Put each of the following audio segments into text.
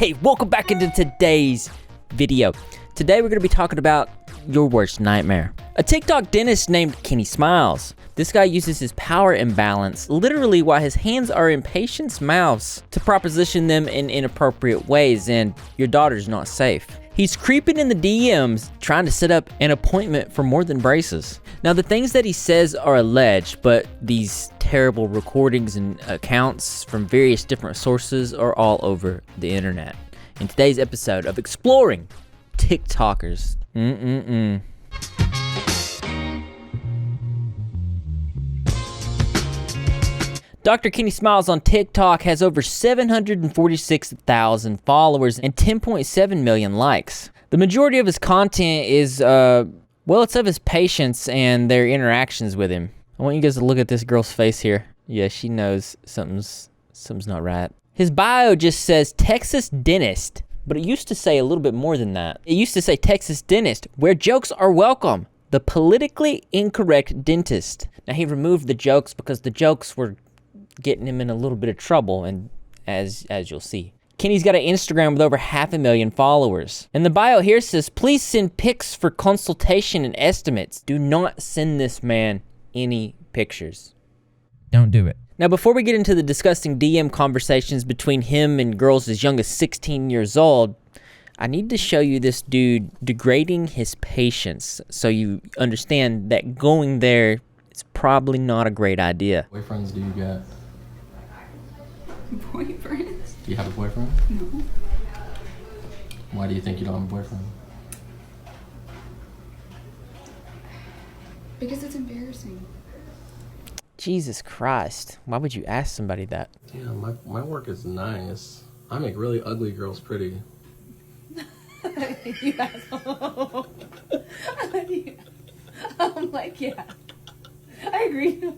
Hey, welcome back into today's video. Today we're going to be talking about your worst nightmare. A TikTok dentist named Kenny Smiles. This guy uses his power imbalance, literally while his hands are in patients' mouths, to proposition them in inappropriate ways, and your daughter's not safe. He's creeping in the DMs, trying to set up an appointment for more than braces. Now, the things that he says are alleged, but these terrible recordings and accounts from various different sources are all over the internet. In today's episode of Exploring TikTokers. Dr. Kenny Smiles on TikTok has over 746,000 followers and 10.7 million likes. The majority of his content is, it's of his patients and their interactions with him. I want you guys to look at this girl's face here. Yeah, she knows something's not right. His bio just says Texas dentist, but it used to say a little bit more than that. It used to say Texas dentist, where jokes are welcome. The politically incorrect dentist. Now, he removed the jokes because the jokes were getting him in a little bit of trouble, and as you'll see. Kenny's got an Instagram with over 500,000 followers. And the bio here says, please send pics for consultation and estimates. Do not send this man any pictures. Don't do it. Now, before we get into the disgusting DM conversations between him and girls as young as 16 years old, I need to show you this dude degrading his patients so you understand that going there is probably not a great idea. Boyfriends do you get? Boyfriends? Do you have a boyfriend? No. Why do you think you don't have a boyfriend? Because it's embarrassing. Jesus Christ. Why would you ask somebody that? Yeah, my work is nice. I make really ugly girls pretty. You asshole. I'm like, yeah. I agree.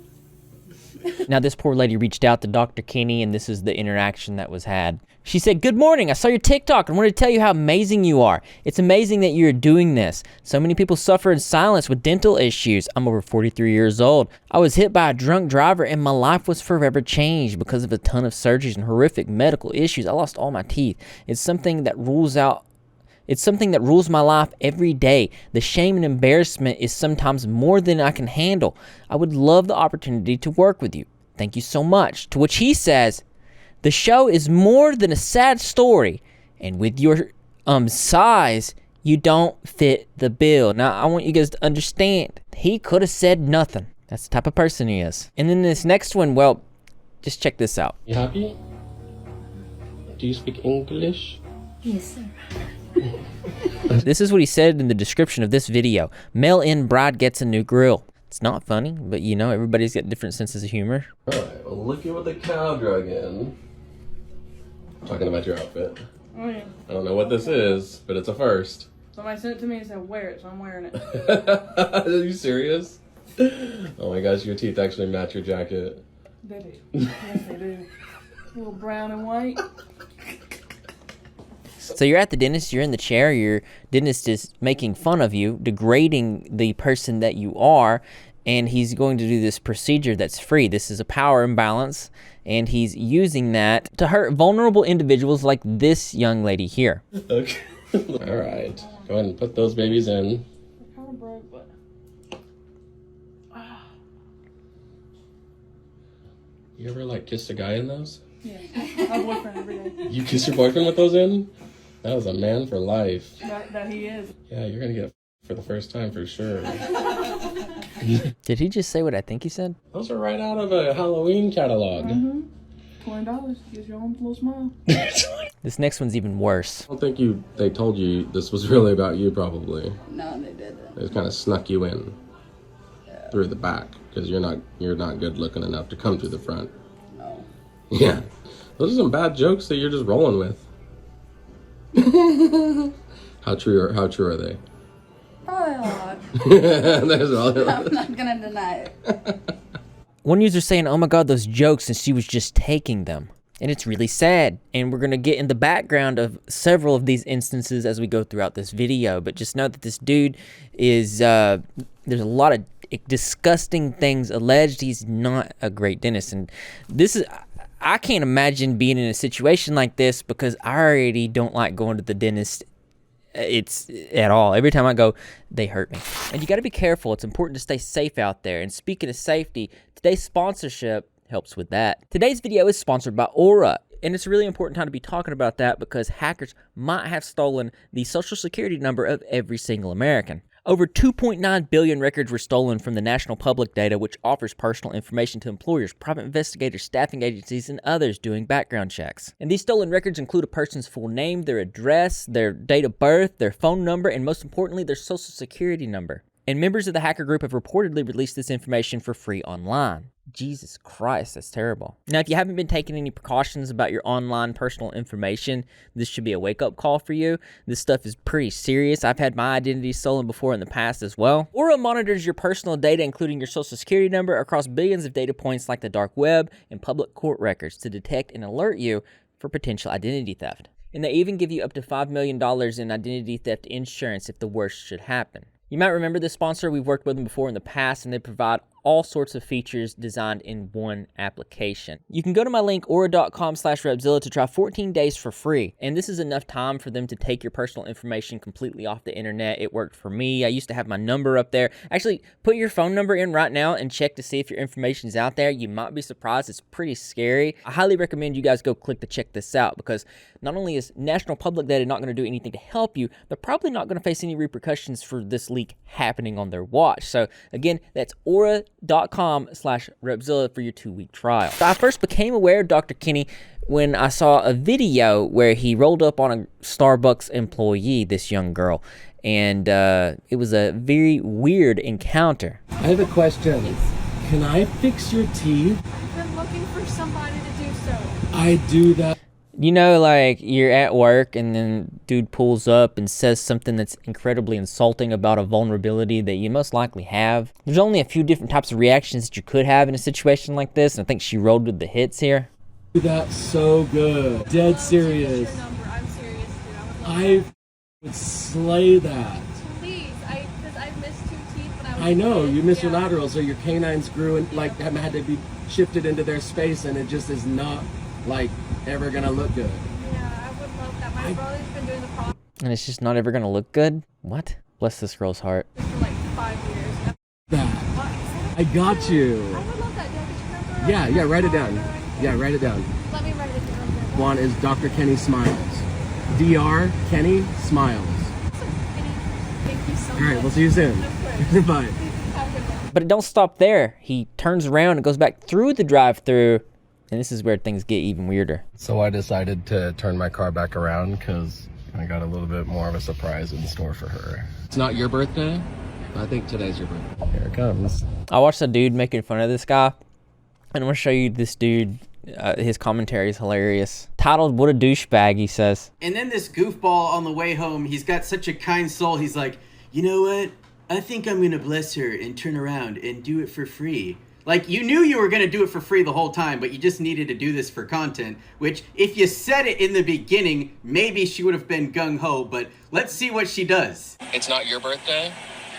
Now, this poor lady reached out to Dr. Kenny, and this is the interaction that was had. She said, good morning, I saw your TikTok and wanted to tell you how amazing you are. It's amazing that you're doing this. So many people suffer in silence with dental issues. I'm over 43 years old. I was hit by a drunk driver and my life was forever changed because of a ton of surgeries and horrific medical issues. I lost all my teeth. It's something that rules my life every day. The shame and embarrassment is sometimes more than I can handle. I would love the opportunity to work with you. Thank you so much. To which he says, the show is more than a sad story, and with your size, you don't fit the bill. Now, I want you guys to understand, he could have said nothing. That's the type of person he is. And then this next one, well, just check this out. You happy? Do you speak English? Yes, sir. This is what he said in the description of this video. Mail-in bride gets a new grill. It's not funny, but you know, everybody's got different senses of humor. Alright, well look at what the cow drug in. I'm talking about your outfit. Oh yeah. I don't know what this is, but it's a first. Somebody sent it to me and said wear it, so I'm wearing it. Are you serious? Oh my gosh, your teeth actually match your jacket. They do. Yes, they do. A little brown and white. So you're at the dentist, you're in the chair, your dentist is making fun of you, degrading the person that you are, and he's going to do this procedure that's free. This is a power imbalance, and he's using that to hurt vulnerable individuals like this young lady here. Okay. Alright, go ahead and put those babies in. It kind of broke, but... You ever kiss a guy in those? Yeah, I have a boyfriend every day. You kiss your boyfriend with those in? That was a man for life. That he is. Yeah, you're gonna get for the first time for sure. Did he just say what I think he said? Those are right out of a Halloween catalog. Mm-hmm. $20 gets your own little smile. This next one's even worse. I don't think they told you this was really about you, probably. No, they didn't. They just kind of snuck you in through the back because you're not good looking enough to come through the front. No. Yeah, those are some bad jokes that you're just rolling with. How true are they? Probably a lot. There's all. I'm not gonna deny it. One user saying, oh my God, those jokes, and she was just taking them. And it's really sad. And we're gonna get in the background of several of these instances as we go throughout this video. But just know that this dude is, there's a lot of disgusting things alleged. He's not a great dentist. And this is, I can't imagine being in a situation like this because I already don't like going to the dentist. It's at all. Every time I go, they hurt me. And you got to be careful. It's important to stay safe out there. And speaking of safety, today's sponsorship helps with that. Today's video is sponsored by Aura. And it's a really important time to be talking about that because hackers might have stolen the social security number of every single American. Over 2.9 billion records were stolen from the National Public Data, which offers personal information to employers, private investigators, staffing agencies, and others doing background checks. And these stolen records include a person's full name, their address, their date of birth, their phone number, and most importantly, their social security number. And members of the hacker group have reportedly released this information for free online. Jesus Christ, that's terrible. Now, if you haven't been taking any precautions about your online personal information, this should be a wake-up call for you. This stuff is pretty serious. I've had my identity stolen before in the past as well. Aura monitors your personal data, including your social security number, across billions of data points like the dark web and public court records to detect and alert you for potential identity theft. And they even give you up to $5 million in identity theft insurance if the worst should happen. You might remember this sponsor. We've worked with them before in the past, and they provide all sorts of features designed in one application. You can go to my link, aura.com/Repzilla, to try 14 days for free. And this is enough time for them to take your personal information completely off the internet. It worked for me. I used to have my number up there. Actually, put your phone number in right now and check to see if your information is out there. You might be surprised. It's pretty scary. I highly recommend you guys go click to check this out because not only is National Public Data not going to do anything to help you, they're probably not going to face any repercussions for this leak happening on their watch. So again, that's aura.com/Repzilla for your 2-week trial. So I first became aware of Dr. Kenny when I saw a video where he rolled up on a Starbucks employee, this young girl, and it was a very weird encounter. I have a question. Yes. Can I fix your teeth? I've been looking for somebody to do so. I do that. You know, like you're at work and then dude pulls up and says something that's incredibly insulting about a vulnerability that you most likely have. There's only a few different types of reactions that you could have in a situation like this, and I think she rolled with the hits here. That's so good. Dead serious. Your number. I'm serious, dude. I would slay that. Please, because I've missed 2 teeth when I was I know, a kid. you missed your lateral, so your canines grew and like had to be shifted into their space, and it just is not like ever gonna look good. Yeah, I would love that. My brother's been doing the process And it's just not ever gonna look good? What? Bless this girl's heart. for like 5 years. That. What? I got you. I would love that. Do I get your number? Yeah, write it down. Yeah, write it down. Let me write it down. One is Dr. Kenny Smiles. Dr. Kenny Smiles. Thank you so much. All right, we'll see you soon. Of course. Bye. Have a good one. But it don't stop there. He turns around and goes back through the drive-thru, and this is where things get even weirder. So I decided to turn my car back around because I got a little bit more of a surprise in store for her. It's not your birthday? I think today's your birthday. Here it comes. I watched a dude making fun of this guy, and I'm gonna show you this dude. His commentary is hilarious. Titled, "What a Douchebag," he says. And then this goofball on the way home, he's got such a kind soul. He's like, you know what? I think I'm going to bless her and turn around and do it for free. Like, you knew you were going to do it for free the whole time, but you just needed to do this for content, which if you said it in the beginning, maybe she would have been gung-ho, but let's see what she does. It's not your birthday?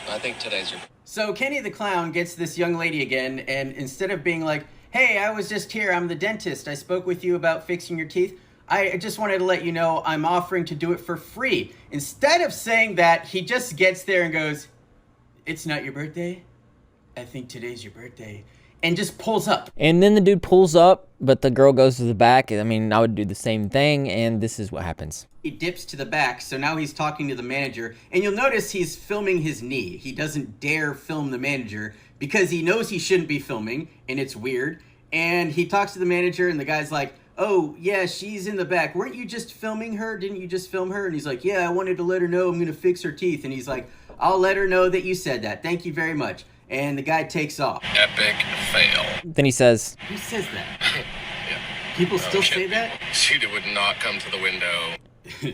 I think today's your birthday. So Kenny the Clown gets this young lady again, and instead of being like, hey, I was just here, I'm the dentist, I spoke with you about fixing your teeth, I just wanted to let you know I'm offering to do it for free. Instead of saying that, he just gets there and goes, it's not your birthday? I think today's your birthday. And just pulls up. And then the dude pulls up, but the girl goes to the back. I mean, I would do the same thing, and this is what happens. He dips to the back, so now he's talking to the manager, and you'll notice he's filming his knee. He doesn't dare film the manager because he knows he shouldn't be filming, and it's weird. And he talks to the manager, and the guy's like, oh, yeah, she's in the back. Weren't you just filming her? Didn't you just film her? And he's like, yeah, I wanted to let her know I'm going to fix her teeth. And he's like, I'll let her know that you said that. Thank you very much. And the guy takes off. Epic fail. Then he says, Who says that? Yeah. People still say that? She would not come to the window.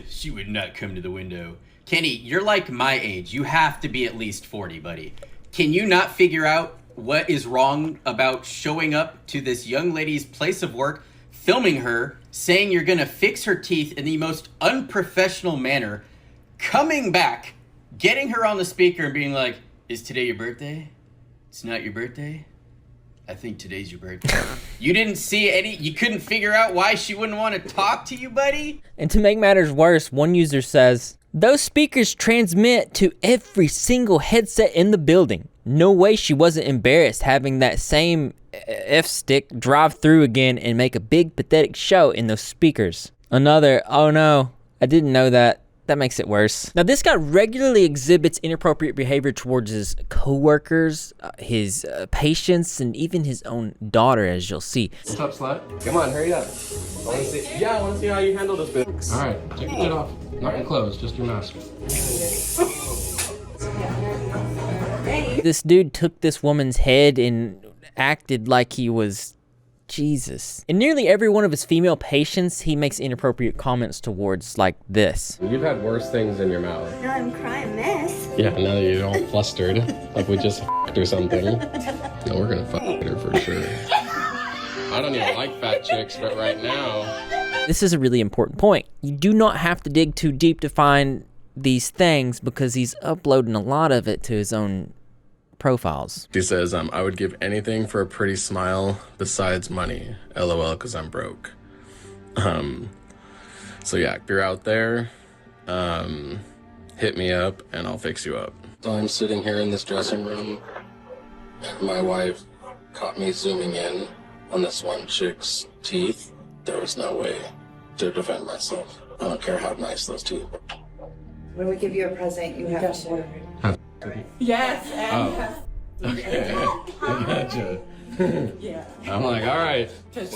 She would not come to the window. Kenny, you're like my age. You have to be at least 40, buddy. Can you not figure out what is wrong about showing up to this young lady's place of work, filming her, saying you're gonna fix her teeth in the most unprofessional manner, coming back, getting her on the speaker and being like, is today your birthday? It's not your birthday? I think today's your birthday. You didn't see any, you couldn't figure out why she wouldn't want to talk to you, buddy? And to make matters worse, one user says, those speakers transmit to every single headset in the building. No way she wasn't embarrassed having that same F-stick drive through again and make a big pathetic show in those speakers. Another, oh no, I didn't know that. That makes it worse. Now, this guy regularly exhibits inappropriate behavior towards his coworkers, his patients, and even his own daughter, as you'll see. What's up, slut? Come on, hurry up. I want to see. Yeah, I want to see how you handle this bit. All right, take your shit off. Not your clothes, just your mask. This dude took this woman's head and acted like he was Jesus. In nearly every one of his female patients, he makes inappropriate comments towards like this. You've had worse things in your mouth. No, I'm crying this. Yeah, now that you're all flustered, like we just f***ed or something. No, we're gonna fuck her for sure. I don't even like fat chicks, but right now... This is a really important point. You do not have to dig too deep to find these things because he's uploading a lot of it to his own profiles. He says, I would give anything for a pretty smile besides money. LOL, because I'm broke. So yeah, if you're out there, hit me up and I'll fix you up. So I'm sitting here in this dressing room and my wife caught me zooming in on this one chick's teeth. There was no way to defend myself. I don't care how nice those teeth were. When we give you a present, you have to. Yes. Okay, I gotcha. Yeah. I'm like, all right,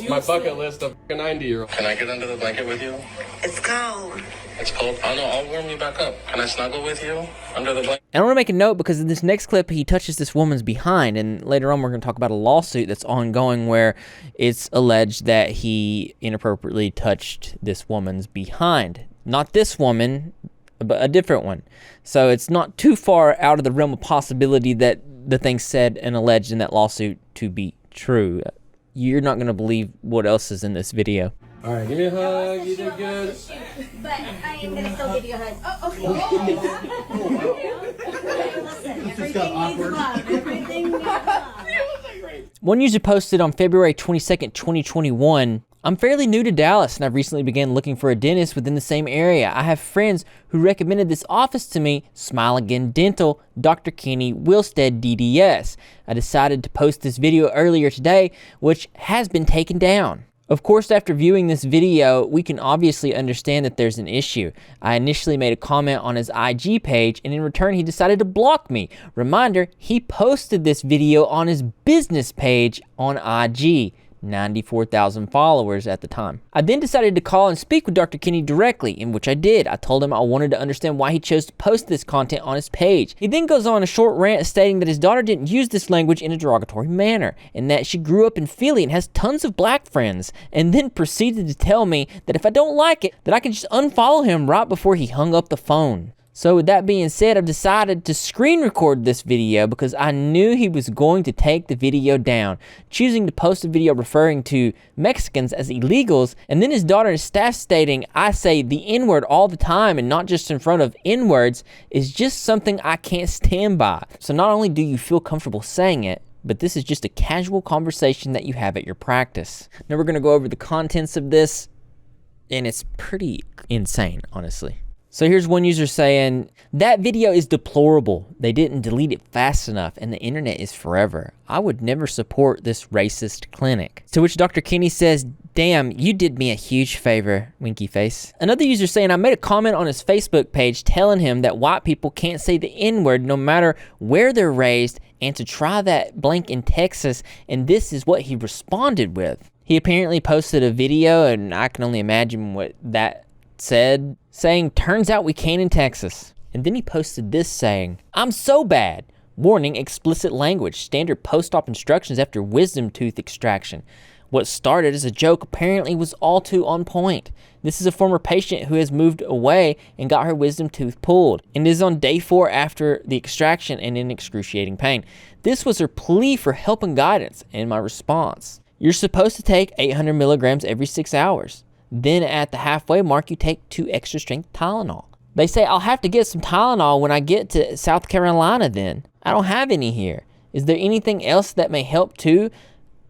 my bucket list of 90-year-old. Can I get under the blanket with you? It's cold. It's cold. Oh no, I'll warm you back up. Can I snuggle with you under the blanket? And I want to make a note because in this next clip, he touches this woman's behind, and later on we're going to talk about a lawsuit that's ongoing where it's alleged that he inappropriately touched this woman's behind. Not this woman, but a different one. So it's not too far out of the realm of possibility that the things said and alleged in that lawsuit to be true. You're not going to believe what else is in this video. All right, give me a hug. You did good. But I am gonna still give you a hug. Oh, okay. Listen, everything needs love. Everything needs love. One user posted on February 22nd, 2021, I'm fairly new to Dallas and I've recently began looking for a dentist within the same area. I have friends who recommended this office to me, Smile Again Dental, Dr. Kenny Wilstead, DDS. I decided to post this video earlier today, which has been taken down. Of course, after viewing this video, we can obviously understand that there's an issue. I initially made a comment on his IG page, and in return, he decided to block me. Reminder, he posted this video on his business page on IG. 94,000 followers at the time. I then decided to call and speak with Dr. Kenny directly, in which I did. I told him I wanted to understand why he chose to post this content on his page. He then goes on a short rant stating that his daughter didn't use this language in a derogatory manner, and that she grew up in Philly and has tons of black friends, and then proceeded to tell me that if I don't like it, that I can just unfollow him right before he hung up the phone. So with that being said, I've decided to screen record this video because I knew he was going to take the video down, choosing to post a video referring to Mexicans as illegals, and then his daughter and staff stating, I say the N-word all the time and not just in front of N-words, is just something I can't stand by. So not only do you feel comfortable saying it, but this is just a casual conversation that you have at your practice. Now we're gonna go over the contents of this, and it's pretty insane, honestly. So here's one user saying, that video is deplorable. They didn't delete it fast enough and the internet is forever. I would never support this racist clinic. To which Dr. Kenny says, damn, you did me a huge favor, winky face. Another user saying, I made a comment on his Facebook page telling him that white people can't say the N-word no matter where they're raised and to try that blank in Texas, and this is what he responded with. He apparently posted a video, and I can only imagine what that said, saying, turns out we can in Texas. And then he posted this saying, I'm so bad. Warning, explicit language, standard post-op instructions after wisdom tooth extraction. What started as a joke apparently was all too on point. This is a former patient who has moved away and got her wisdom tooth pulled and is on day 4 after the extraction and in excruciating pain. This was her plea for help and guidance, and my response. You're supposed to take 800 milligrams every 6 hours. Then at the halfway mark, you take 2 extra strength Tylenol. They say, I'll have to get some Tylenol when I get to South Carolina then. I don't have any here. Is there anything else that may help too?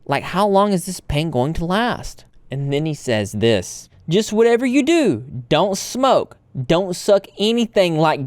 Like, how long is this pain going to last? And then he says this, just whatever you do, don't smoke, don't suck anything like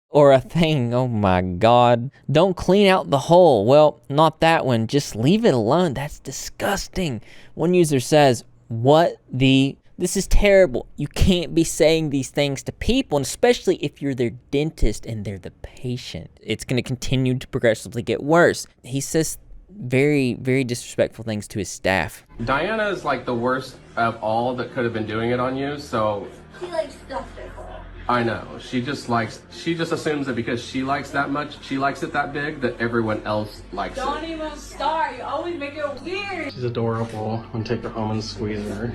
or a thing. Oh my God. Don't clean out the hole. Well, not that one. Just leave it alone. That's disgusting. One user says, this is terrible. You can't be saying these things to people, and especially if you're their dentist and they're the patient. It's going to continue to progressively get worse. He says very, very disrespectful things to his staff. Diana is like the worst of all that could have been doing it on you, so... She like stuffed it full. I know. She just assumes that because she likes that much, she likes it that big, that everyone else likes it. Don't even start. You always make it weird. She's adorable. I'm gonna take her home and squeeze her.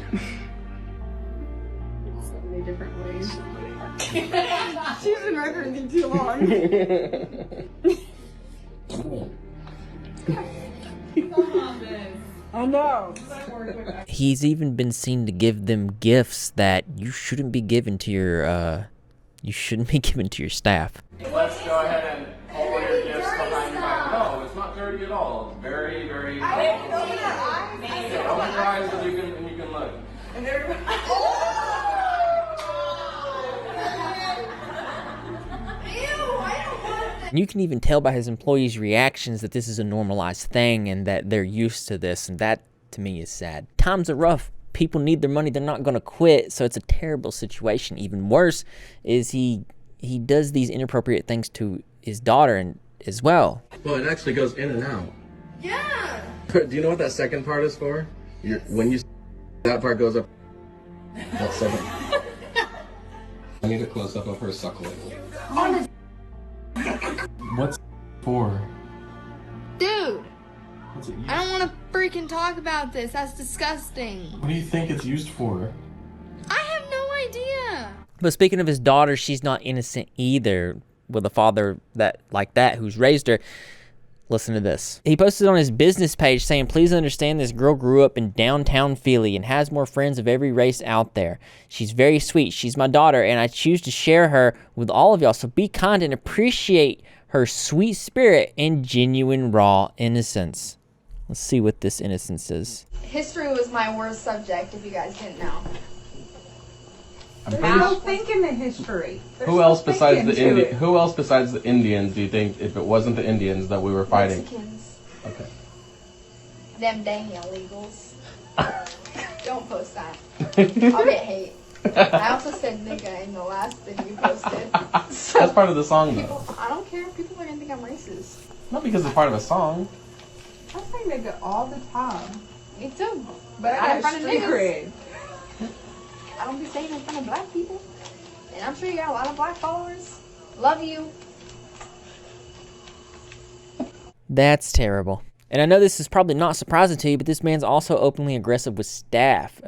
So many different ways. She's been recording too long. Come on, man. I know. He's even been seen to give them gifts that you shouldn't be giving to your staff. Let's go ahead and hold your gifts behind your back. No, it's not dirty at all. It's very, very... Open your eyes and you can look. You can even tell by his employees' reactions that this is a normalized thing and that they're used to this, and that, to me, is sad. Times are rough. People need their money. They're not going to quit, so it's a terrible situation. Even worse is he does these inappropriate things to his daughter and as well. Well, it actually goes in and out. Yeah. Do you know what that second part is for? When you... That part goes up... That second... I need a close-up of her suckling. What's for? Dude, I don't want to freaking talk about this. That's disgusting. What do you think it's used for? I have no idea. But speaking of his daughter, she's not innocent either with a father who's raised her. Listen to this. He posted on his business page saying, please understand this girl grew up in downtown Philly and has more friends of every race out there. She's very sweet. She's my daughter, and I choose to share her with all of y'all. So be kind and appreciate her sweet spirit and genuine raw innocence. Let's see what this innocence is. History was my worst subject, if you guys didn't know. There's no thinking the history. Who else besides the Indians? Who else besides the Indians do you think, if it wasn't the Indians, that we were fighting? Mexicans. Okay. Them dang illegals. Don't post that. I'll get hate. I also said nigga in the last thing you posted. So That's part of the song, though. I don't care if people are gonna think I'm racist. Not because it's part of a song. I say nigga all the time. Me too. But Not I in got front of street niggas. cred. I don't be saying it in front of black people. And I'm sure you got a lot of black followers. Love you. That's terrible. And I know this is probably not surprising to you, but this man's also openly aggressive with staff.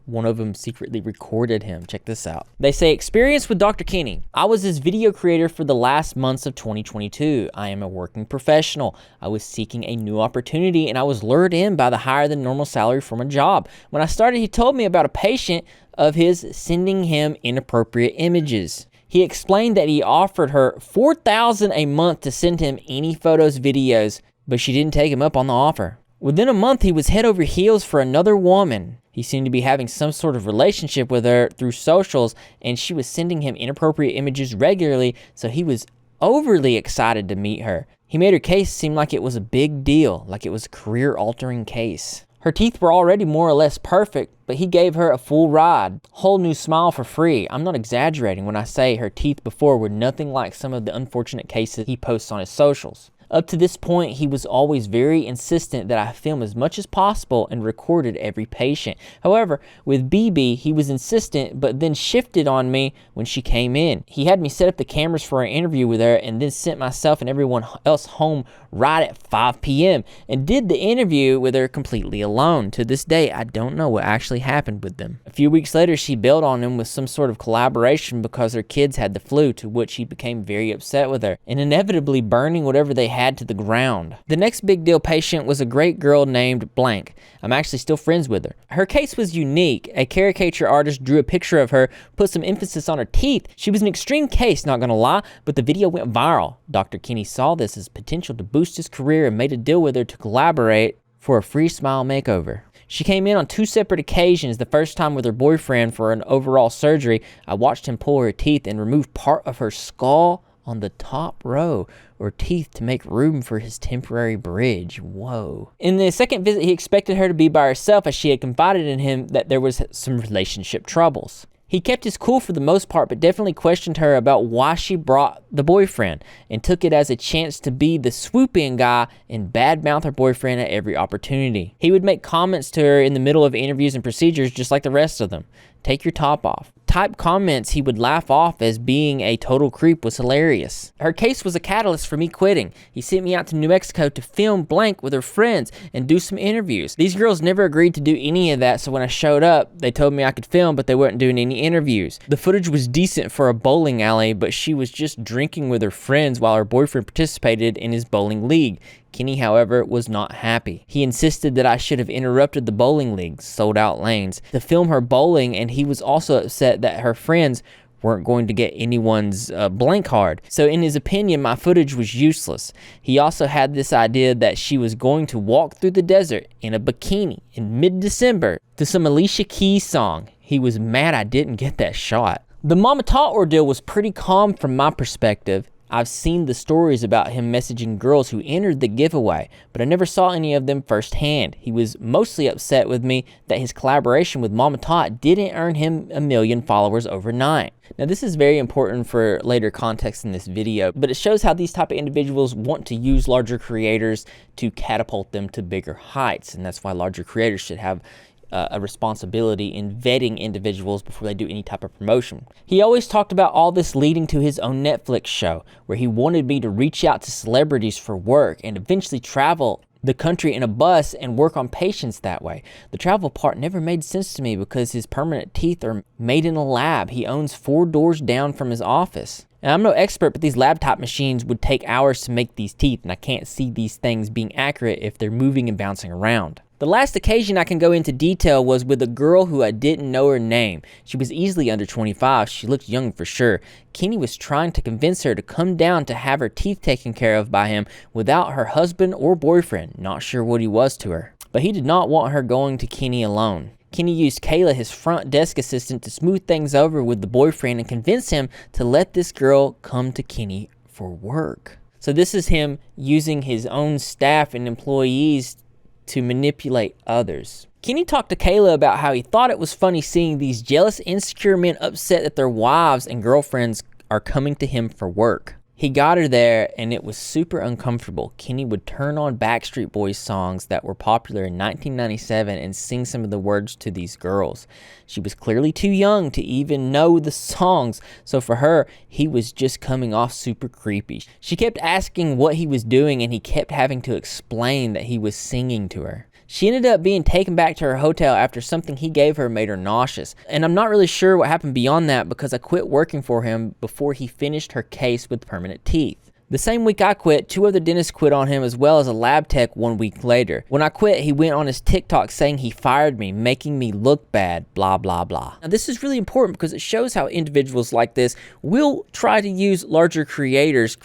One of them secretly recorded him. Check this out. They say, experience with Dr. Kenny. I was his video creator for the last months of 2022. I am a working professional. I was seeking a new opportunity and I was lured in by the higher than normal salary from a job. When I started, he told me about a patient of his sending him inappropriate images. He explained that he offered her $4,000 a month to send him any photos, videos, but she didn't take him up on the offer. Within a month, he was head over heels for another woman. He seemed to be having some sort of relationship with her through socials, and she was sending him inappropriate images regularly, so he was overly excited to meet her. He made her case seem like it was a big deal, like it was a career-altering case. Her teeth were already more or less perfect, but he gave her a full ride. Whole new smile for free. I'm not exaggerating when I say her teeth before were nothing like some of the unfortunate cases he posts on his socials. Up to this point, he was always very insistent that I film as much as possible and recorded every patient. However, with BB, he was insistent, but then shifted on me when she came in. He had me set up the cameras for an interview with her and then sent myself and everyone else home right at 5 p.m. and did the interview with her completely alone. To this day, I don't know what actually happened with them. A few weeks later, she bailed on him with some sort of collaboration because her kids had the flu, to which he became very upset with her and inevitably burning whatever they had to the ground. The next big deal patient was a great girl named Blank. I'm actually still friends with her. Her case was unique. A caricature artist drew a picture of her, put some emphasis on her teeth. She was an extreme case, not gonna lie, but the video went viral. Dr. Kenny saw this as potential to boost his career and made a deal with her to collaborate for a free smile makeover. She came in on 2 separate occasions. The first time with her boyfriend for an overall surgery. I watched him pull her teeth and remove part of her skull on the top row or teeth to make room for his temporary bridge. Whoa. In the second visit, he expected her to be by herself as she had confided in him that there was some relationship troubles. He kept his cool for the most part, but definitely questioned her about why she brought the boyfriend and took it as a chance to be the swoop-in guy and badmouth her boyfriend at every opportunity. He would make comments to her in the middle of interviews and procedures just like the rest of them. Take your top off. Type comments he would laugh off as being a total creep was hilarious. Her case was a catalyst for me quitting. He sent me out to New Mexico to film blank with her friends and do some interviews. These girls never agreed to do any of that, so when I showed up, they told me I could film, but they weren't doing any interviews. The footage was decent for a bowling alley, but she was just drinking with her friends while her boyfriend participated in his bowling league. Kenny, however, was not happy. He insisted that I should have interrupted the bowling league, sold out lanes, to film her bowling, and he was also upset that her friends weren't going to get anyone's blank card. So in his opinion, my footage was useless. He also had this idea that she was going to walk through the desert in a bikini in mid-December to some Alicia Keys song. He was mad I didn't get that shot. The Mama Ta ordeal was pretty calm from my perspective. I've seen the stories about him messaging girls who entered the giveaway, but I never saw any of them firsthand. He was mostly upset with me that his collaboration with Mama Ta didn't earn him 1 million followers overnight. Now this is very important for later context in this video, but it shows how these type of individuals want to use larger creators to catapult them to bigger heights, and that's why larger creators should have a responsibility in vetting individuals before they do any type of promotion. He always talked about all this leading to his own Netflix show, where he wanted me to reach out to celebrities for work and eventually travel the country in a bus and work on patients that way. The travel part never made sense to me because his permanent teeth are made in a lab he owns 4 doors down from his office. And I'm no expert, but these laptop machines would take hours to make these teeth, and I can't see these things being accurate if they're moving and bouncing around. The last occasion I can go into detail was with a girl who I didn't know her name. She was easily under 25. She looked young for sure. Kenny was trying to convince her to come down to have her teeth taken care of by him without her husband or boyfriend. Not sure what he was to her. But he did not want her going to Kenny alone. Kenny used Kayla, his front desk assistant, to smooth things over with the boyfriend and convince him to let this girl come to Kenny for work. So this is him using his own staff and employees to manipulate others. Kenny talked to Kayla about how he thought it was funny seeing these jealous, insecure men upset that their wives and girlfriends are coming to him for work. He got her there and it was super uncomfortable. Kenny would turn on Backstreet Boys songs that were popular in 1997 and sing some of the words to these girls. She was clearly too young to even know the songs, so for her, he was just coming off super creepy. She kept asking what he was doing and he kept having to explain that he was singing to her. She ended up being taken back to her hotel after something he gave her made her nauseous. And I'm not really sure what happened beyond that because I quit working for him before he finished her case with permanent teeth. The same week I quit, 2 other dentists quit on him as well as a lab tech 1 week later. When I quit, he went on his TikTok saying he fired me, making me look bad, blah, blah, blah. Now this is really important because it shows how individuals like this will try to use larger creators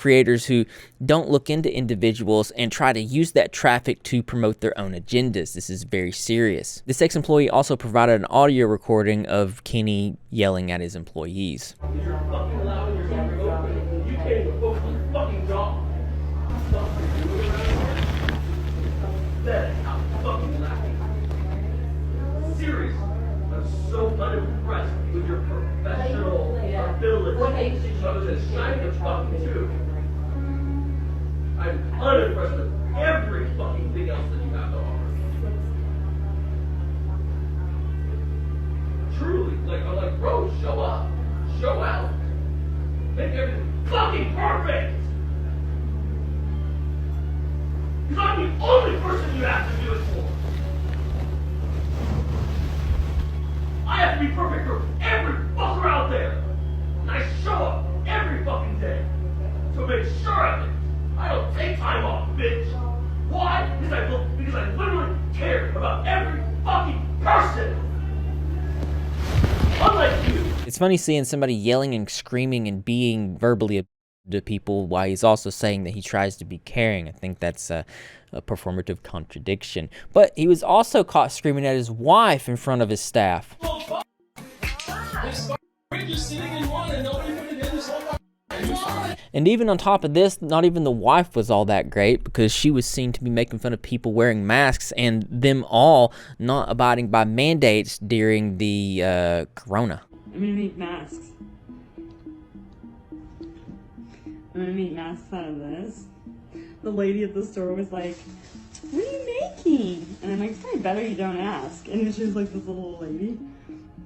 who don't look into individuals and try to use that traffic to promote their own agendas. This is very serious. This ex-employee also provided an audio recording of Kenny yelling at his employees. Serious. I'm so unimpressed with your professional ability. I was as shy as fucking too. I'm unimpressed with every fucking thing else that you have to offer. Truly, I'm like, bro, show up, show out, make everything fucking perfect. Because I'm the only person you have to do it for. I have to be perfect for every fucker out there. And I show up every fucking day. So make sure of it. I don't take time off, bitch. Why? Because I literally care about every fucking person. Unlike you. It's funny seeing somebody yelling and screaming and being verbally to people while he's also saying that he tries to be caring. I think that's a performative contradiction. But he was also caught screaming at his wife in front of his staff. And even on top of this, not even the wife was all that great, because she was seen to be making fun of people wearing masks and them all not abiding by mandates during the corona. I'm gonna make masks. I'm gonna make masks out of this. The lady at the store was like, what are you making? And I'm like, it's probably better you don't ask. And then she was like this little lady.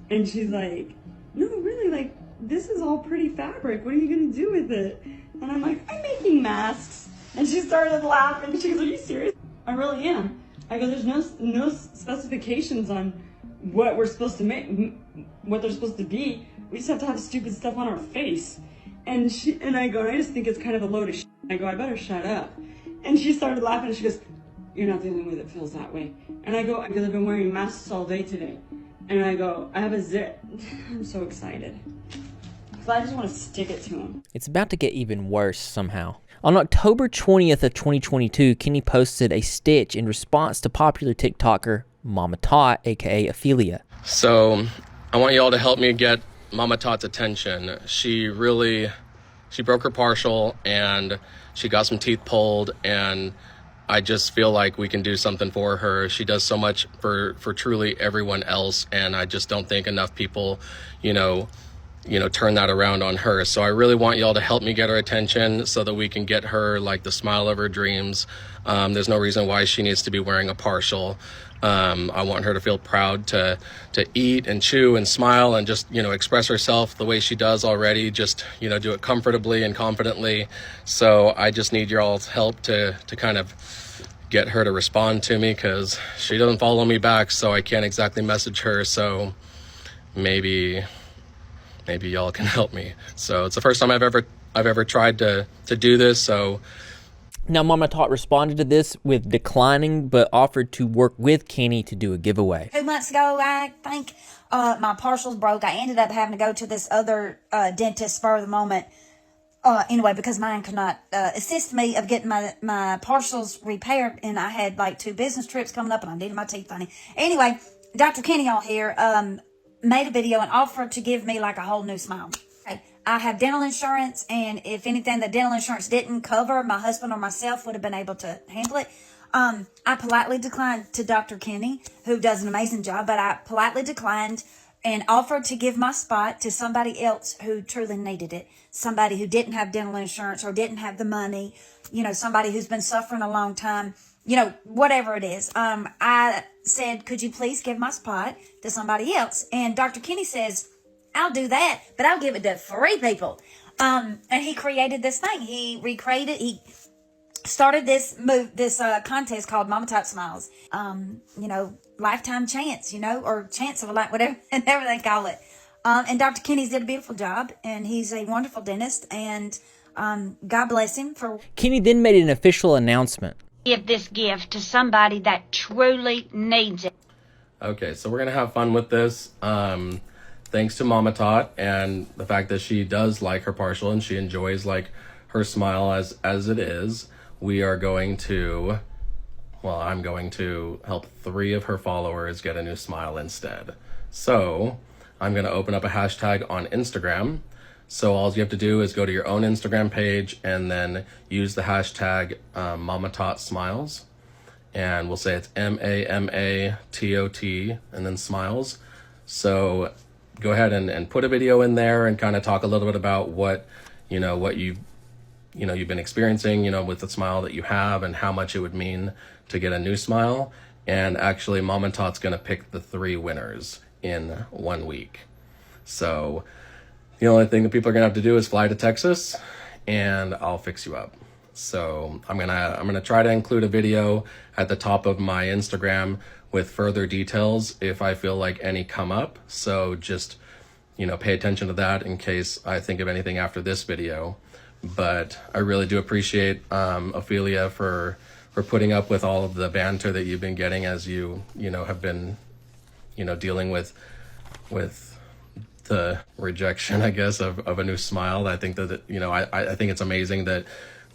And she's like, no, really, like, this is all pretty fabric. What are you gonna do with it? And I'm like, I'm making masks. And she started laughing. She goes, are you serious? I really am. I go, there's no specifications on what we're supposed to make, what they're supposed to be. We just have to have stupid stuff on our face. And I go, I just think it's kind of a load of shit. I go, I better shut up. And she started laughing and she goes, you're not the only one that feels that way. And I go, because I've been wearing masks all day today. And I go, I have a zit. I'm so excited. I just want to stick it to him. It's about to get even worse somehow. On October 20th of 2022, Kenny posted a stitch in response to popular TikToker Mama Tot, aka Ophelia. So I want y'all to help me get Mama Tot's attention. She broke her partial and she got some teeth pulled, and I just feel like we can do something for her. She does so much for truly everyone else, and I just don't think enough people, turn that around on her. So I really want y'all to help me get her attention so that we can get her like the smile of her dreams. There's no reason why she needs to be wearing a partial. I want her to feel proud to eat and chew and smile and just, express herself the way she does already. Just, do it comfortably and confidently. So I just need your all's help to kind of get her to respond to me, because she doesn't follow me back, so I can't exactly message her. So maybe y'all can help me. So it's the first time I've ever tried to do this. So now Mama Tot responded to this with declining, but offered to work with Kenny to do a giveaway. 2 months ago, I think, my partials broke. I ended up having to go to this other dentist for the moment. Anyway, because mine could not assist me of getting my partials repaired, and I had like 2 business trips coming up, and I needed my teeth funny. Anyway, Dr. Kenny on here made a video and offered to give me like a whole new smile. Okay. I have dental insurance, and if anything the dental insurance didn't cover, my husband or myself would have been able to handle it. I politely declined to Dr. Kenny, who does an amazing job, but I politely declined and offered to give my spot to somebody else who truly needed it. Somebody who didn't have dental insurance or didn't have the money, somebody who's been suffering a long time, whatever it is. I said, could you please give my spot to somebody else? And Dr. Kenny says, I'll do that, but I'll give it to 3 people. And he created this thing. He started this contest called Mama Tot Smiles. Lifetime chance, or chance of a life, whatever they call it. And Dr. Kenny's did a beautiful job, and he's a wonderful dentist, and God bless him for... Kenny then made an official announcement. Give this gift to somebody that truly needs it. Okay, so we're gonna have fun with this. Thanks to Mama Tot and the fact that she does like her partial and she enjoys like her smile as it is, we are going to, I'm going to help 3 of her followers get a new smile instead. So I'm gonna open up a hashtag on Instagram. So all you have to do is go to your own Instagram page and then use the hashtag Mama Tot Smiles. And we'll say it's MAMATOT and then smiles. So go ahead and put a video in there and kind of talk a little bit about what you've been experiencing, with the smile that you have and how much it would mean to get a new smile. And actually Mama Tot's gonna pick the 3 winners in 1 week. So the only thing that people are gonna have to do is fly to Texas and I'll fix you up. So I'm gonna try to include a video at the top of my Instagram with further details if I feel like any come up. So just, pay attention to that in case I think of anything after this video. But I really do appreciate Ophelia for putting up with all of the banter that you've been getting as you have been, dealing with the rejection, I guess, of a new smile. I think that, you know, I think it's amazing that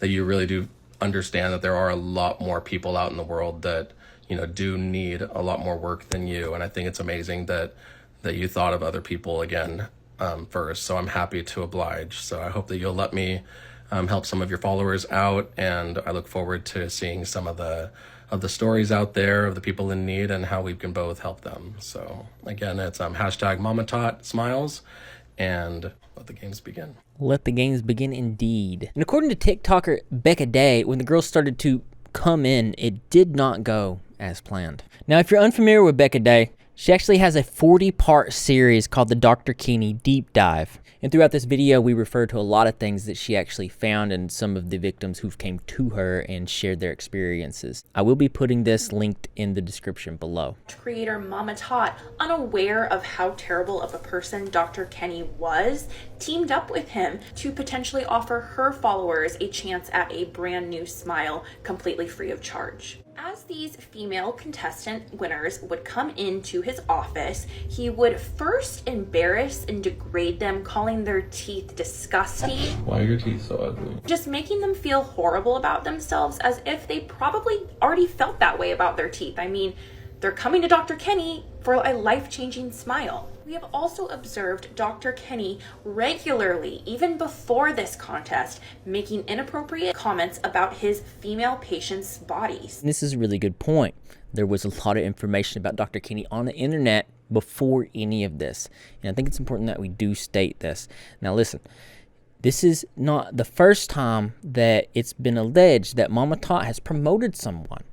you really do understand that there are a lot more people out in the world that, you know, do need a lot more work than you. And I think it's amazing that you thought of other people again first. So I'm happy to oblige. So I hope that you'll let me help some of your followers out, and I look forward to seeing some of the stories out there of the people in need and how we can both help them. So again, it's hashtag Mama Tot Smiles, and let the games begin. Let the games begin indeed. And according to TikToker Becca Day, when the girls started to come in, it did not go as planned. Now, if you're unfamiliar with Becca Day, she actually has a 40-part series called the Dr. Kenny Deep Dive. And throughout this video, we refer to a lot of things that she actually found and some of the victims who came to her and shared their experiences. I will be putting this linked in the description below. Creator Mama Tot, unaware of how terrible of a person Dr. Kenny was, teamed up with him to potentially offer her followers a chance at a brand new smile completely free of charge. As these female contestant winners would come into his office, he would first embarrass and degrade them, calling their teeth disgusting. Why are your teeth so ugly? Just making them feel horrible about themselves, as if they probably already felt that way about their teeth. I mean, they're coming to Dr. Kenny for a life-changing smile. We have also observed Dr. Kenny regularly, even before this contest, making inappropriate comments about his female patients' bodies. And this is a really good point. There was a lot of information about Dr. Kenny on the internet before any of this. And I think it's important that we do state this. Now listen, this is not the first time that it's been alleged that Mama Tot has promoted someone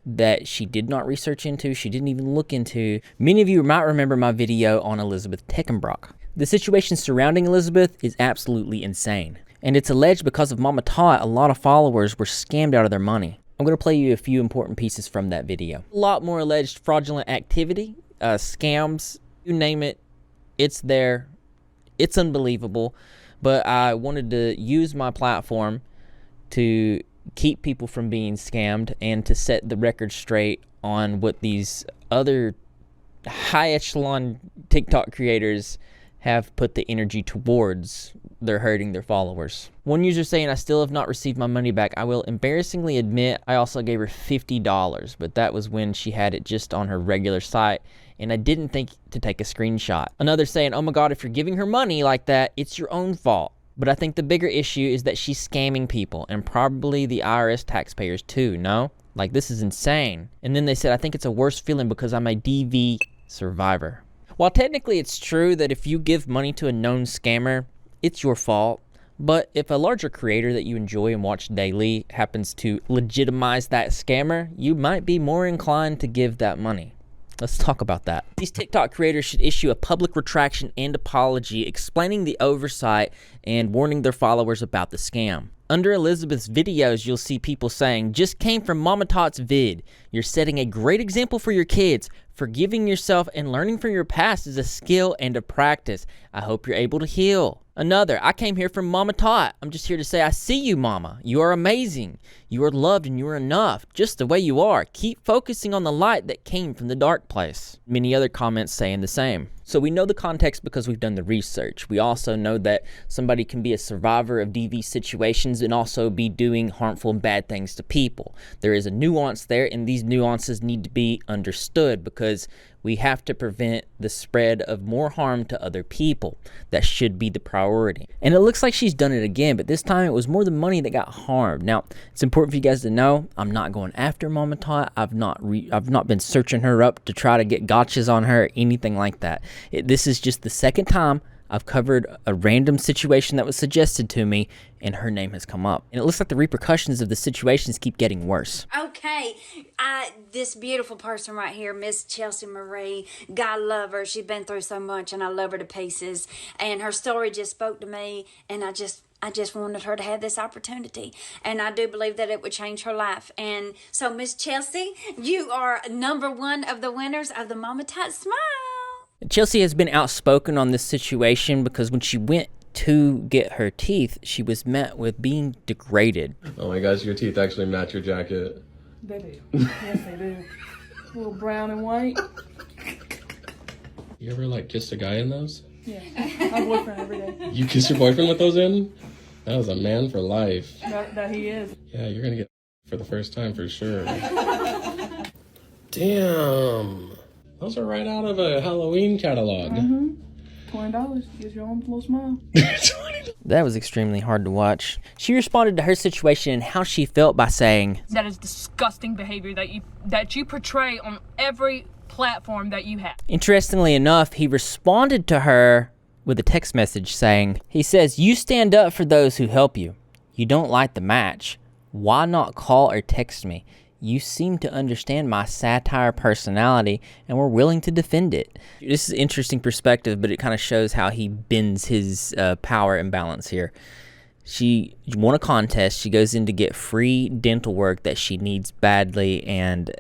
that she did not research into, she didn't even look into. Many of you might remember my video on Elizabeth Teckenbrock. The situation surrounding Elizabeth is absolutely insane. And it's alleged because of Mama Tot, a lot of followers were scammed out of their money. I'm going to play you a few important pieces from that video. A lot more alleged fraudulent activity, scams, you name it, it's there. It's unbelievable. But I wanted to use my platform to keep people from being scammed and to set the record straight on what these other high echelon TikTok creators have put the energy towards. They're hurting their followers. One user saying, I still have not received my money back. I will embarrassingly admit I also gave her $50, but that was when she had it just on her regular site and I didn't think to take a screenshot. Another saying, oh my God, if you're giving her money like that, it's your own fault. But I think the bigger issue is that she's scamming people, and probably the IRS taxpayers too, no? Like, this is insane. And then they said, I think it's a worse feeling because I'm a DV survivor. While technically it's true that if you give money to a known scammer, it's your fault. But if a larger creator that you enjoy and watch daily happens to legitimize that scammer, you might be more inclined to give that money. Let's talk about that. These TikTok creators should issue a public retraction and apology explaining the oversight and warning their followers about the scam. Under Elizabeth's videos, you'll see people saying, just came from Mama Tot's vid. You're setting a great example for your kids. Forgiving yourself and learning from your past is a skill and a practice. I hope you're able to heal. Another, I came here from Mama Tot. I'm just here to say I see you, Mama. You are amazing. You are loved and you are enough, just the way you are. Keep focusing on the light that came from the dark place. Many other comments saying the same. So we know the context because we've done the research. We also know that somebody can be a survivor of DV situations and also be doing harmful and bad things to people. There is a nuance there, and these nuances need to be understood because we have to prevent the spread of more harm to other people. That should be the priority. And it looks like she's done it again, but this time it was more the money that got harmed. Now, it's important for you guys to know, I'm not going after Mama Tot. I've not been searching her up to try to get gotchas on her, anything like that. This is just the second time I've covered a random situation that was suggested to me and her name has come up. And it looks like the repercussions of the situations keep getting worse. Okay, this beautiful person right here, Miss Chelsea Marie, God love her. She's been through so much and I love her to pieces. And her story just spoke to me and I just wanted her to have this opportunity. And I do believe that it would change her life. And so, Miss Chelsea, you are #1 of the winners of the Mama Tot Smile. Chelsea has been outspoken on this situation because when she went to get her teeth, she was met with being degraded. Oh my gosh, your teeth actually match your jacket. They do. Yes, they do. A little brown and white. You ever like kissed a guy in those? Yeah, my boyfriend every day. You kiss your boyfriend with those in? That was a man for life. That he is. Yeah, you're gonna get for the first time for sure. Damn. Those are right out of a Halloween catalog. $20. Gives your own little smile. That was extremely hard to watch. She responded to her situation and how she felt by saying, "That is disgusting behavior that you portray on every platform that you have." Interestingly enough, he responded to her with a text message saying, he says, "You stand up for those who help you. You don't like the match. Why not call or text me? You seem to understand my satire personality and were willing to defend it." This is interesting perspective, but it kind of shows how he bends his power imbalance here. She won a contest. She goes in to get free dental work that she needs badly, and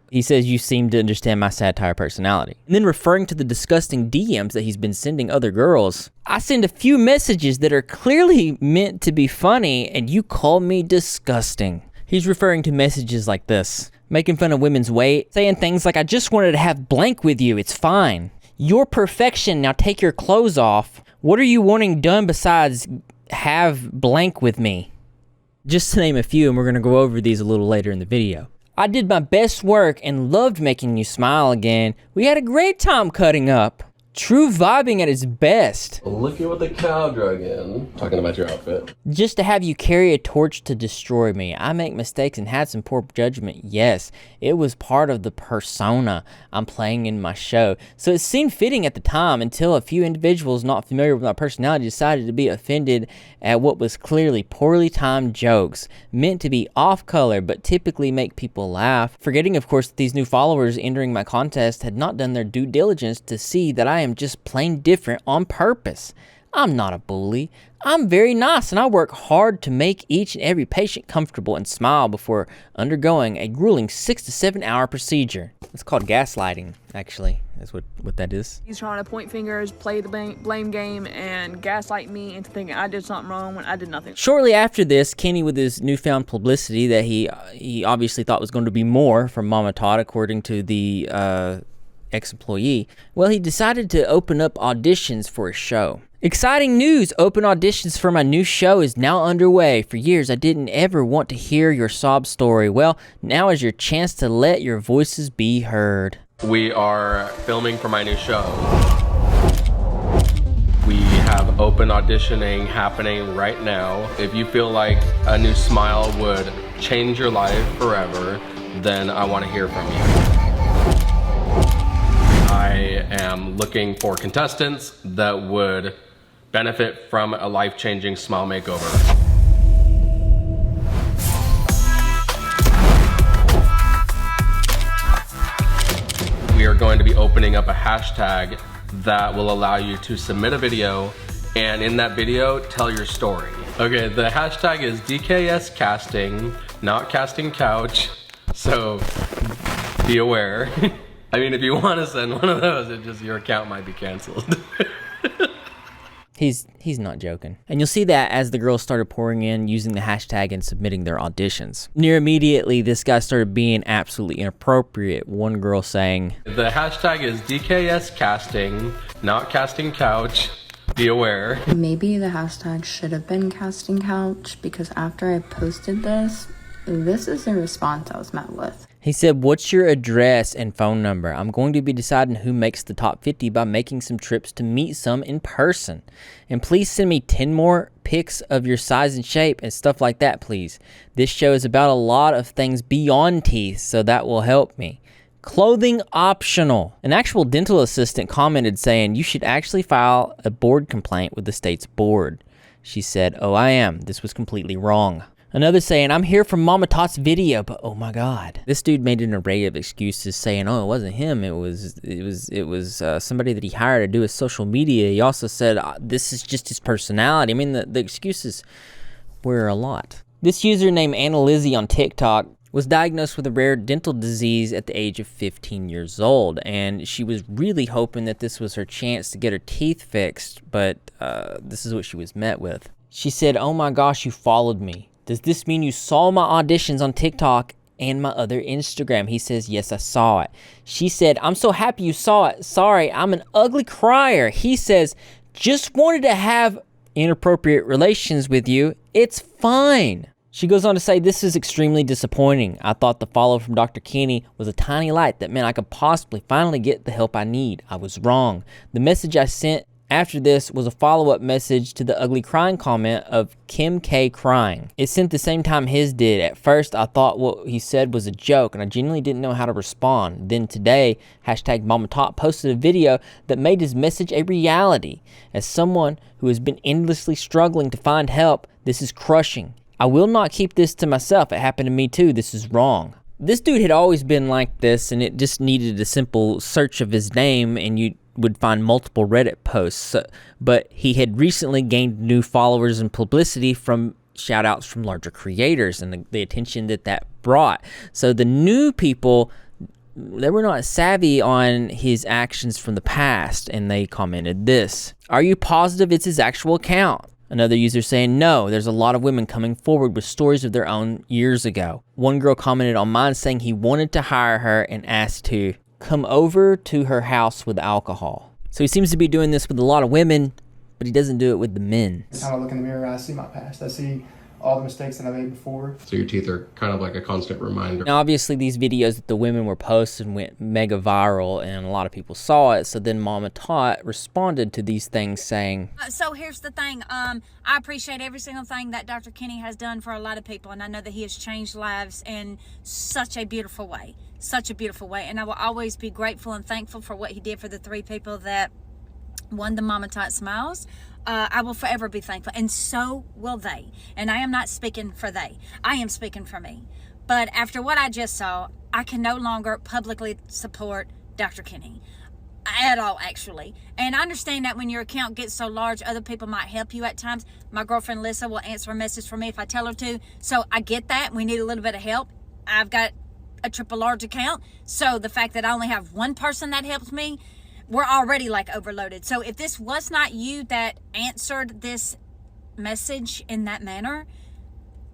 he says, "You seem to understand my satire personality." And then referring to the disgusting DMs that he's been sending other girls, "I send a few messages that are clearly meant to be funny, and you call me disgusting." He's referring to messages like this, making fun of women's weight, saying things like, "I just wanted to have blank with you, it's fine. You're perfection, now take your clothes off. What are you wanting done besides have blank with me?" Just to name a few, and we're gonna go over these a little later in the video. "I did my best work and loved making you smile again. We had a great time cutting up. True vibing at its best. Look at what the cow drug in. Talking about your outfit. Just to have you carry a torch to destroy me. I make mistakes and had some poor judgment. Yes, it was part of the persona I'm playing in my show. So it seemed fitting at the time until a few individuals not familiar with my personality decided to be offended at what was clearly poorly timed jokes, meant to be off color but typically make people laugh. Forgetting, of course, that these new followers entering my contest had not done their due diligence to see that I am just plain different on purpose. I'm not a bully. I'm very nice and I work hard to make each and every patient comfortable and smile before undergoing a grueling 6 to 7 hour procedure." It's called gaslighting, actually. That's what that is. He's trying to point fingers, play the blame game, and gaslight me into thinking I did something wrong when I did nothing. Shortly after this, Kenny, with his newfound publicity that he obviously thought was going to be more from Mama Todd, according to the ex-employee, well, he decided to open up auditions for a show. "Exciting news! Open auditions for my new show is now underway. For years, I didn't ever want to hear your sob story. Well, now is your chance to let your voices be heard." We are filming for my new show. We have open auditioning happening right now. If you feel like a new smile would change your life forever, then I want to hear from you. I am looking for contestants that would benefit from a life-changing smile makeover. We are going to be opening up a hashtag that will allow you to submit a video, and in that video, tell your story. Okay, the hashtag is DKS casting, not casting couch, so be aware. I mean, if you want to send one of those, it just, your account might be canceled. He's not joking. And you'll see that as the girls started pouring in using the hashtag and submitting their auditions. Near immediately, this guy started being absolutely inappropriate. One girl saying, "The hashtag is DKS casting, not casting couch. Be aware." Maybe the hashtag should have been casting couch, because after I posted this is the response I was met with. He said, "What's your address and phone number? I'm going to be deciding who makes the top 50 by making some trips to meet some in person. And please send me 10 more pics of your size and shape and stuff like that, please. This show is about a lot of things beyond teeth, so that will help me. Clothing optional." An actual dental assistant commented saying, "You should actually file a board complaint with the state's board." She said, "Oh, I am. This was completely wrong." Another saying, "I'm here from Mama Tot's video, but oh my God." This dude made an array of excuses saying, oh, it wasn't him. It was somebody that he hired to do his social media. He also said, this is just his personality. I mean, the excuses were a lot. This user named Anna Lizzie on TikTok was diagnosed with a rare dental disease at the age of 15 years old. And she was really hoping that this was her chance to get her teeth fixed. But this is what she was met with. She said, "Oh my gosh, you followed me. Does this mean you saw my auditions on TikTok and my other Instagram. He says, yes, I saw it. She said, I'm so happy you saw it. Sorry, I'm an ugly crier. He says, just wanted to have inappropriate relations with you. It's fine. She goes on to say, this is extremely disappointing. I thought the follow from Dr. Kenny was a tiny light that meant I could possibly finally get the help I need. I was wrong. The message I sent after this was a follow-up message to the ugly crying comment of Kim K crying. It sent the same time his did. At first, I thought what he said was a joke, and I genuinely didn't know how to respond. Then today, hashtag Mama Tot posted a video that made his message a reality. As someone who has been endlessly struggling to find help, this is crushing. I will not keep this to myself. It happened to me too. This is wrong. This dude had always been like this, and it just needed a simple search of his name, and you would find multiple Reddit posts, but he had recently gained new followers and publicity from shout outs from larger creators and the attention that brought. So the new people, they were not savvy on his actions from the past, and they commented this: are you positive it's his actual account? Another user saying, no, there's a lot of women coming forward with stories of their own years ago. One girl commented on mine saying he wanted to hire her and asked to come over to her house with alcohol. So he seems to be doing this with a lot of women, but he doesn't do it with the men. Every time I look in the mirror, I see my past. I see all the mistakes that I made before. So your teeth are kind of like a constant reminder. Now, obviously, these videos that the women were posting went mega viral, and a lot of people saw it. So then Mama Tot responded to these things saying, So here's the thing. I appreciate every single thing that Dr. Kenny has done for a lot of people, and I know that he has changed lives in such a beautiful way. Such a beautiful way. And I will always be grateful and thankful for what he did for the 3 people that won the Mama Tot Smiles. I will forever be thankful, and so will they. And I am not speaking for they. I am speaking for me. But after what I just saw, I can no longer publicly support Dr. Kenny at all, actually. And I understand that when your account gets so large, other people might help you at times. My girlfriend Lissa will answer a message for me if I tell her to. So I get that. We need a little bit of help. I've got a triple large account. So the fact that I only have one person that helps me, we're already like overloaded. So if this was not you that answered this message in that manner,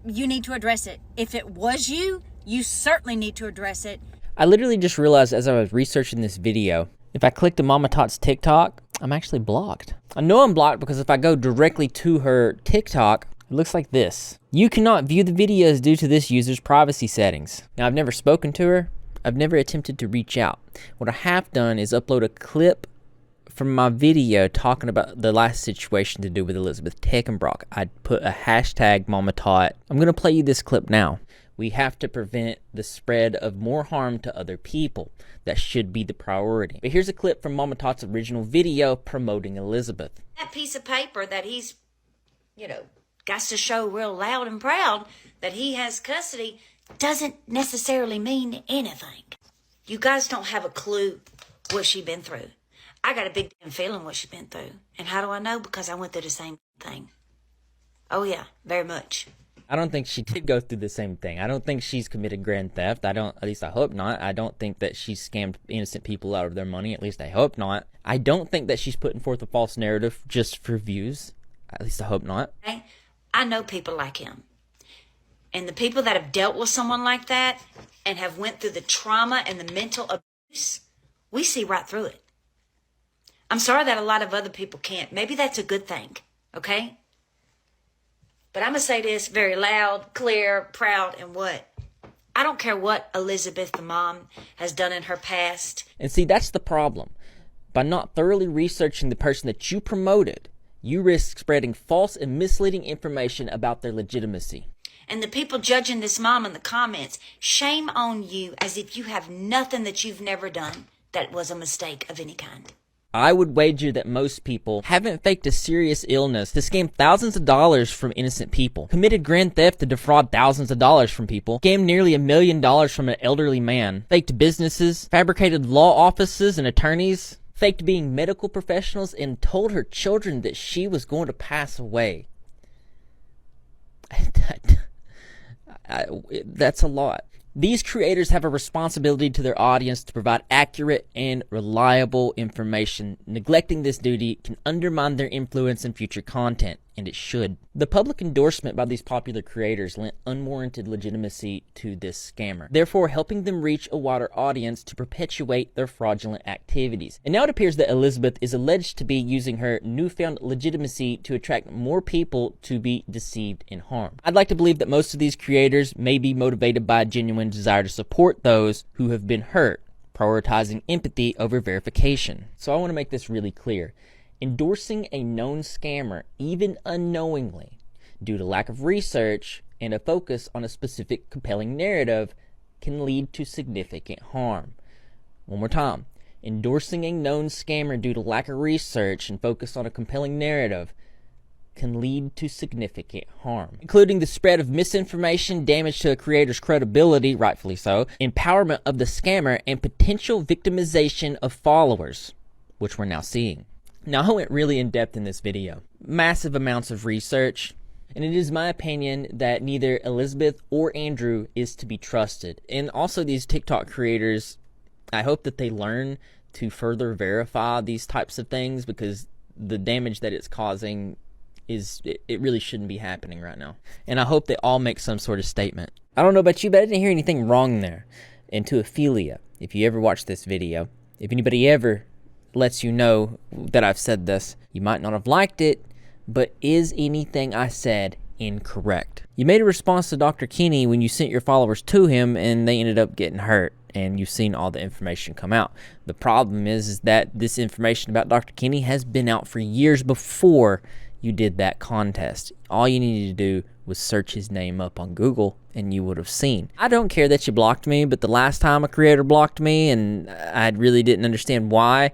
you need to address it. If it was you, you certainly need to address it. I literally just realized as I was researching this video, if I click to Mama Tot's TikTok, I'm actually blocked. I know I'm blocked because if I go directly to her TikTok, it looks like this. You cannot view the videos due to this user's privacy settings. Now, I've never spoken to her. I've never attempted to reach out. What I have done is upload a clip from my video talking about the last situation to do with Elizabeth Teckenbrock. I put a hashtag Mama Tot. I'm gonna play you this clip now. We have to prevent the spread of more harm to other people. That should be the priority. But here's a clip from Mama Tot's original video promoting Elizabeth. That piece of paper that he's, got to show real loud and proud that he has custody doesn't necessarily mean anything. You guys don't have a clue what she's been through. I got a big damn feeling what she's been through. And how do I know? Because I went through the same thing. Oh yeah, very much. I don't think she did go through the same thing. I don't think she's committed grand theft. At least I hope not. I don't think that she's scammed innocent people out of their money. At least I hope not. I don't think that she's putting forth a false narrative just for views. At least I hope not. I know people like him. And the people that have dealt with someone like that and have went through the trauma and the mental abuse, we see right through it. I'm sorry that a lot of other people can't. Maybe that's a good thing, okay? But I'm going to say this very loud, clear, proud, and what? I don't care what Elizabeth, the mom, has done in her past. And see, that's the problem. By not thoroughly researching the person that you promoted, you risk spreading false and misleading information about their legitimacy. And the people judging this mom in the comments, shame on you, as if you have nothing that you've never done that was a mistake of any kind. I would wager that most people haven't faked a serious illness to scam thousands of dollars from innocent people, committed grand theft to defraud thousands of dollars from people, scammed nearly $1 million from an elderly man, faked businesses, fabricated law offices and attorneys, faked being medical professionals, and told her children that she was going to pass away. That's a lot. These creators have a responsibility to their audience to provide accurate and reliable information. Neglecting this duty can undermine their influence in future content. and it should. The public endorsement by these popular creators lent unwarranted legitimacy to this scammer, therefore helping them reach a wider audience to perpetuate their fraudulent activities. And now it appears that Elizabeth is alleged to be using her newfound legitimacy to attract more people to be deceived and harmed. I'd like to believe that most of these creators may be motivated by a genuine desire to support those who have been hurt, prioritizing empathy over verification. So I want to make this really clear. Endorsing a known scammer, even unknowingly, due to lack of research and a focus on a specific compelling narrative, can lead to significant harm. One more time. Endorsing a known scammer due to lack of research and focus on a compelling narrative can lead to significant harm, including the spread of misinformation, damage to a creator's credibility, rightfully so, empowerment of the scammer, and potential victimization of followers, which we're now seeing. Now, I went really in depth in this video. Massive amounts of research, and it is my opinion that neither Elizabeth or Andrew is to be trusted. And also these TikTok creators, I hope that they learn to further verify these types of things, because the damage that it's causing it really shouldn't be happening right now. And I hope they all make some sort of statement. I don't know about you, but I didn't hear anything wrong there. And to Ophelia, if you ever watch this video, if anybody ever lets you know that I've said this, you might not have liked it, but is anything I said incorrect? You made a response to Dr. Kinney when you sent your followers to him and they ended up getting hurt, and you've seen all the information come out. The problem is that this information about Dr. Kinney has been out for years before you did that contest. All you needed to do was search his name up on Google and you would have seen. I don't care that you blocked me, but the last time a creator blocked me and I really didn't understand why,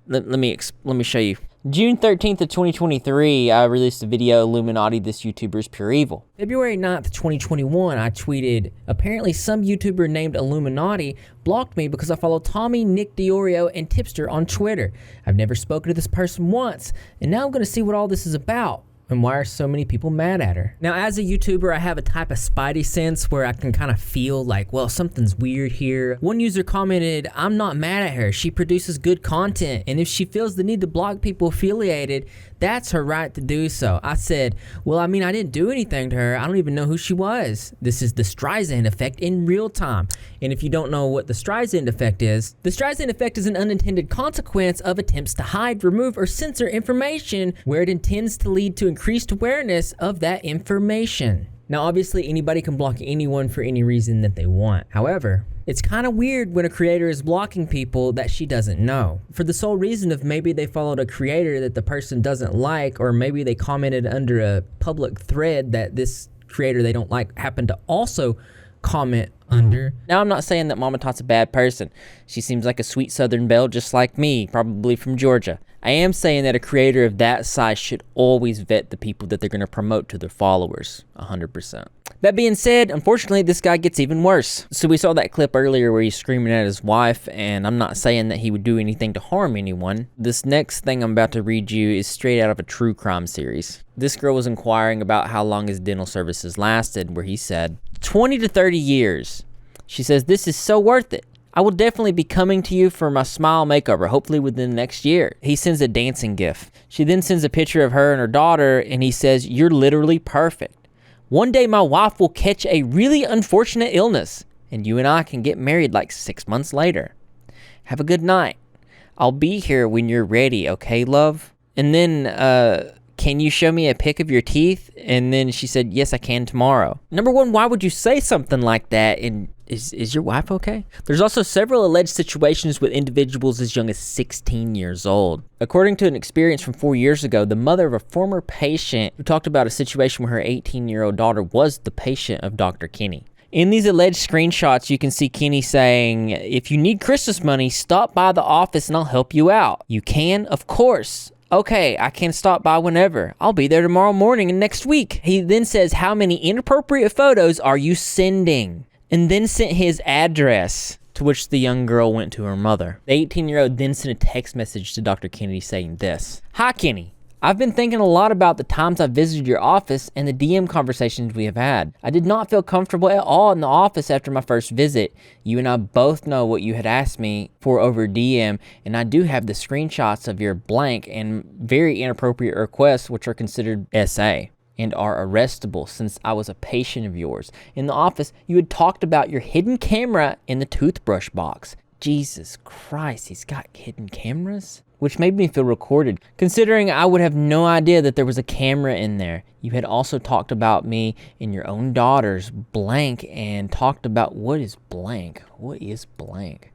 let me show you. June 13th of 2023, I released a video, Illuminati, this YouTuber's pure evil. February 9th, 2021, I tweeted, apparently some YouTuber named Illuminati blocked me because I follow Tommy, Nick DiOrio, and Tipster on Twitter. I've never spoken to this person once, and now I'm going to see what all this is about. And why are so many people mad at her? Now, as a YouTuber, I have a type of spidey sense where I can kind of feel like, well, something's weird here. One user commented, I'm not mad at her. She produces good content. And if she feels the need to block people affiliated, that's her right to do so. I said, well, I mean, I didn't do anything to her. I don't even know who she was. This is the Streisand effect in real time. And if you don't know what the Streisand effect is, the Streisand effect is an unintended consequence of attempts to hide, remove, or censor information where it intends to lead to increased awareness of that information. Now, obviously, anybody can block anyone for any reason that they want. However, it's kind of weird when a creator is blocking people that she doesn't know, for the sole reason of maybe they followed a creator that the person doesn't like, or maybe they commented under a public thread that this creator they don't like happened to also comment under. Now, I'm not saying that Mama Tot's a bad person. She seems like a sweet Southern belle just like me, probably from Georgia. I am saying that a creator of that size should always vet the people that they're going to promote to their followers, 100%. That being said, unfortunately, this guy gets even worse. So we saw that clip earlier where he's screaming at his wife, and I'm not saying that he would do anything to harm anyone. This next thing I'm about to read you is straight out of a true crime series. This girl was inquiring about how long his dental services lasted, where he said, 20 to 30 years. She says, this is so worth it. I will definitely be coming to you for my smile makeover, hopefully within the next year. He sends a dancing gif. She then sends a picture of her and her daughter, and he says, you're literally perfect. One day my wife will catch a really unfortunate illness, and you and I can get married like 6 months later. Have a good night. I'll be here when you're ready, okay, love? And then, can you show me a pic of your teeth? And then she said, yes, I can tomorrow. Number one, why would you say something like that? And is your wife okay? There's also several alleged situations with individuals as young as 16 years old. According to an experience from 4 years ago, the mother of a former patient who talked about a situation where her 18-year-old daughter was the patient of Dr. Kinney. In these alleged screenshots, you can see Kinney saying, if you need Christmas money, stop by the office and I'll help you out. You can? Of course. Okay, I can stop by whenever. I'll be there tomorrow morning and next week. He then says, how many inappropriate photos are you sending? And then sent his address, to which the young girl went to her mother. The 18-year-old then sent a text message to Dr. Kennedy saying this. Hi, Kenny. I've been thinking a lot about the times I've visited your office and the DM conversations we have had. I did not feel comfortable at all in the office after my first visit. You and I both know what you had asked me for over DM, and I do have the screenshots of your blank and very inappropriate requests, which are considered SA and are arrestable since I was a patient of yours. In the office, you had talked about your hidden camera in the toothbrush box. Jesus Christ, he's got hidden cameras? Which made me feel recorded, considering I would have no idea that there was a camera in there. You had also talked about me and your own daughter's blank and talked about what is blank? What is blank?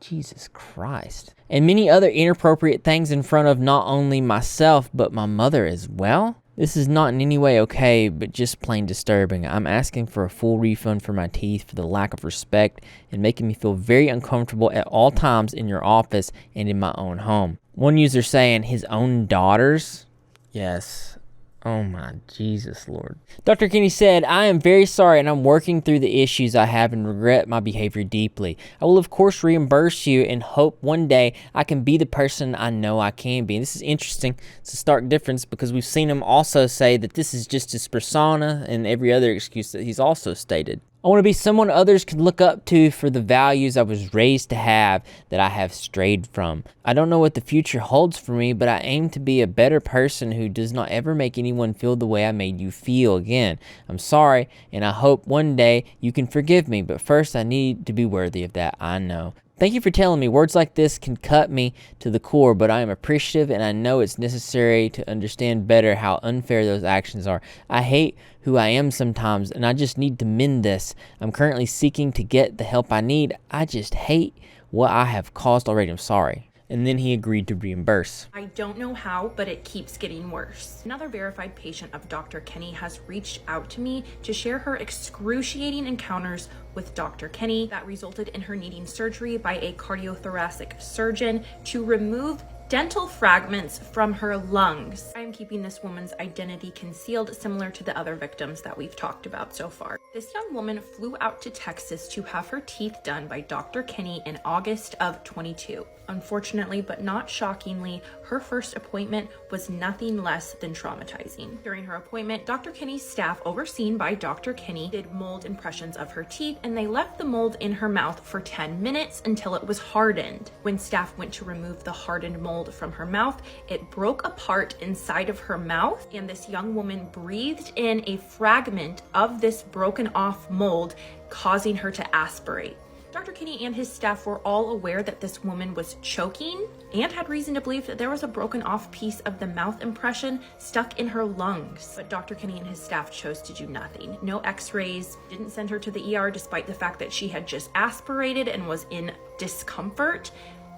Jesus Christ. And many other inappropriate things in front of not only myself, but my mother as well. This is not in any way okay, but just plain disturbing. I'm asking for a full refund for my teeth for the lack of respect and making me feel very uncomfortable at all times in your office and in my own home. One user saying his own daughters? Yes. Oh my Jesus, Lord. Dr. Kenny said, I am very sorry and I'm working through the issues I have and regret my behavior deeply. I will of course reimburse you and hope one day I can be the person I know I can be. And this is interesting. It's a stark difference because we've seen him also say that this is just his persona and every other excuse that he's also stated. I want to be someone others can look up to for the values I was raised to have that I have strayed from. I don't know what the future holds for me, but I aim to be a better person who does not ever make anyone feel the way I made you feel again. I'm sorry, and I hope one day you can forgive me, but first I need to be worthy of that, I know. Thank you for telling me. Words like this can cut me to the core, but I am appreciative and I know it's necessary to understand better how unfair those actions are. I hate who I am sometimes and I just need to mend this. I'm currently seeking to get the help I need. I just hate what I have caused already. I'm sorry. And then he agreed to reimburse. I don't know how, but it keeps getting worse. Another verified patient of Dr. Kenny has reached out to me to share her excruciating encounters with Dr. Kenny that resulted in her needing surgery by a cardiothoracic surgeon to remove dental fragments from her lungs. I am keeping this woman's identity concealed, similar to the other victims that we've talked about so far. This young woman flew out to Texas to have her teeth done by Dr. Kenny in August of 22. Unfortunately, but not shockingly, her first appointment was nothing less than traumatizing. During her appointment, Dr. Kenny's staff, overseen by Dr. Kenny, did mold impressions of her teeth, and they left the mold in her mouth for 10 minutes until it was hardened. When staff went to remove the hardened mold from her mouth, it broke apart inside of her mouth, and this young woman breathed in a fragment of this broken off mold, causing her to aspirate. Dr. Kenny and his staff were all aware that this woman was choking and had reason to believe that there was a broken off piece of the mouth impression stuck in her lungs. But Dr. Kenny and his staff chose to do nothing. No x-rays, didn't send her to the ER despite the fact that she had just aspirated and was in discomfort.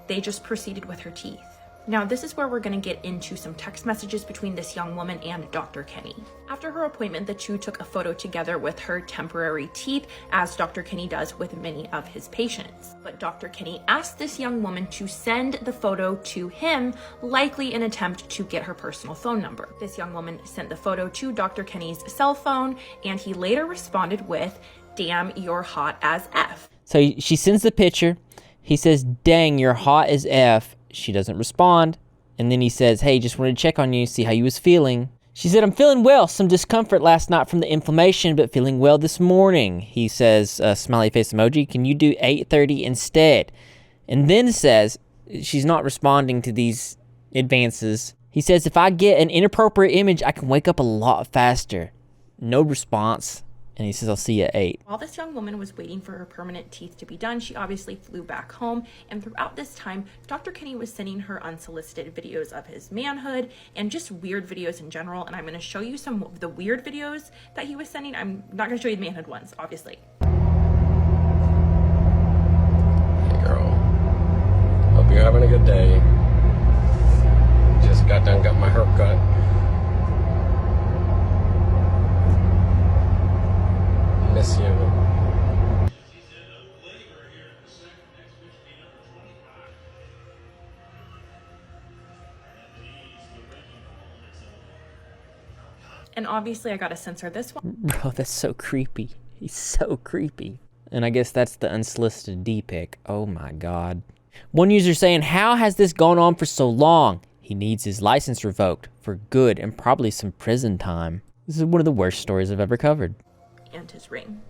They just proceeded with her teeth. Now, this is where we're going to get into some text messages between this young woman and Dr. Kenny. After her appointment, the two took a photo together with her temporary teeth, as Dr. Kenny does with many of his patients. But Dr. Kenny asked this young woman to send the photo to him, likely in an attempt to get her personal phone number. This young woman sent the photo to Dr. Kenny's cell phone, and he later responded with, "Damn, you're hot as F." So she sends the picture. He says, "Dang, you're hot as F." She doesn't respond. And then he says, "Hey, just wanted to check on you, see how you was feeling." She said, "I'm feeling well. Some discomfort last night from the inflammation, but feeling well this morning." He says, smiley face emoji, "Can you do 8:30 instead?" And then says, she's not responding to these advances. He says, "If I get an inappropriate image, I can wake up a lot faster." No response. And he says, "I'll see you at 8. While this young woman was waiting for her permanent teeth to be done, she obviously flew back home. And throughout this time, Dr. Kenny was sending her unsolicited videos of his manhood and just weird videos in general. And I'm going to show you some of the weird videos that he was sending. I'm not going to show you the manhood ones, obviously. Hey girl, hope you're having a good day. Just got my hair cut. Miss you. And obviously I gotta censor this one. Bro, that's so creepy. He's so creepy. And I guess that's the unsolicited D pic. Oh my God. One user saying, "How has this gone on for so long?" He needs his license revoked for good and probably some prison time. This is one of the worst stories I've ever covered. And his ring.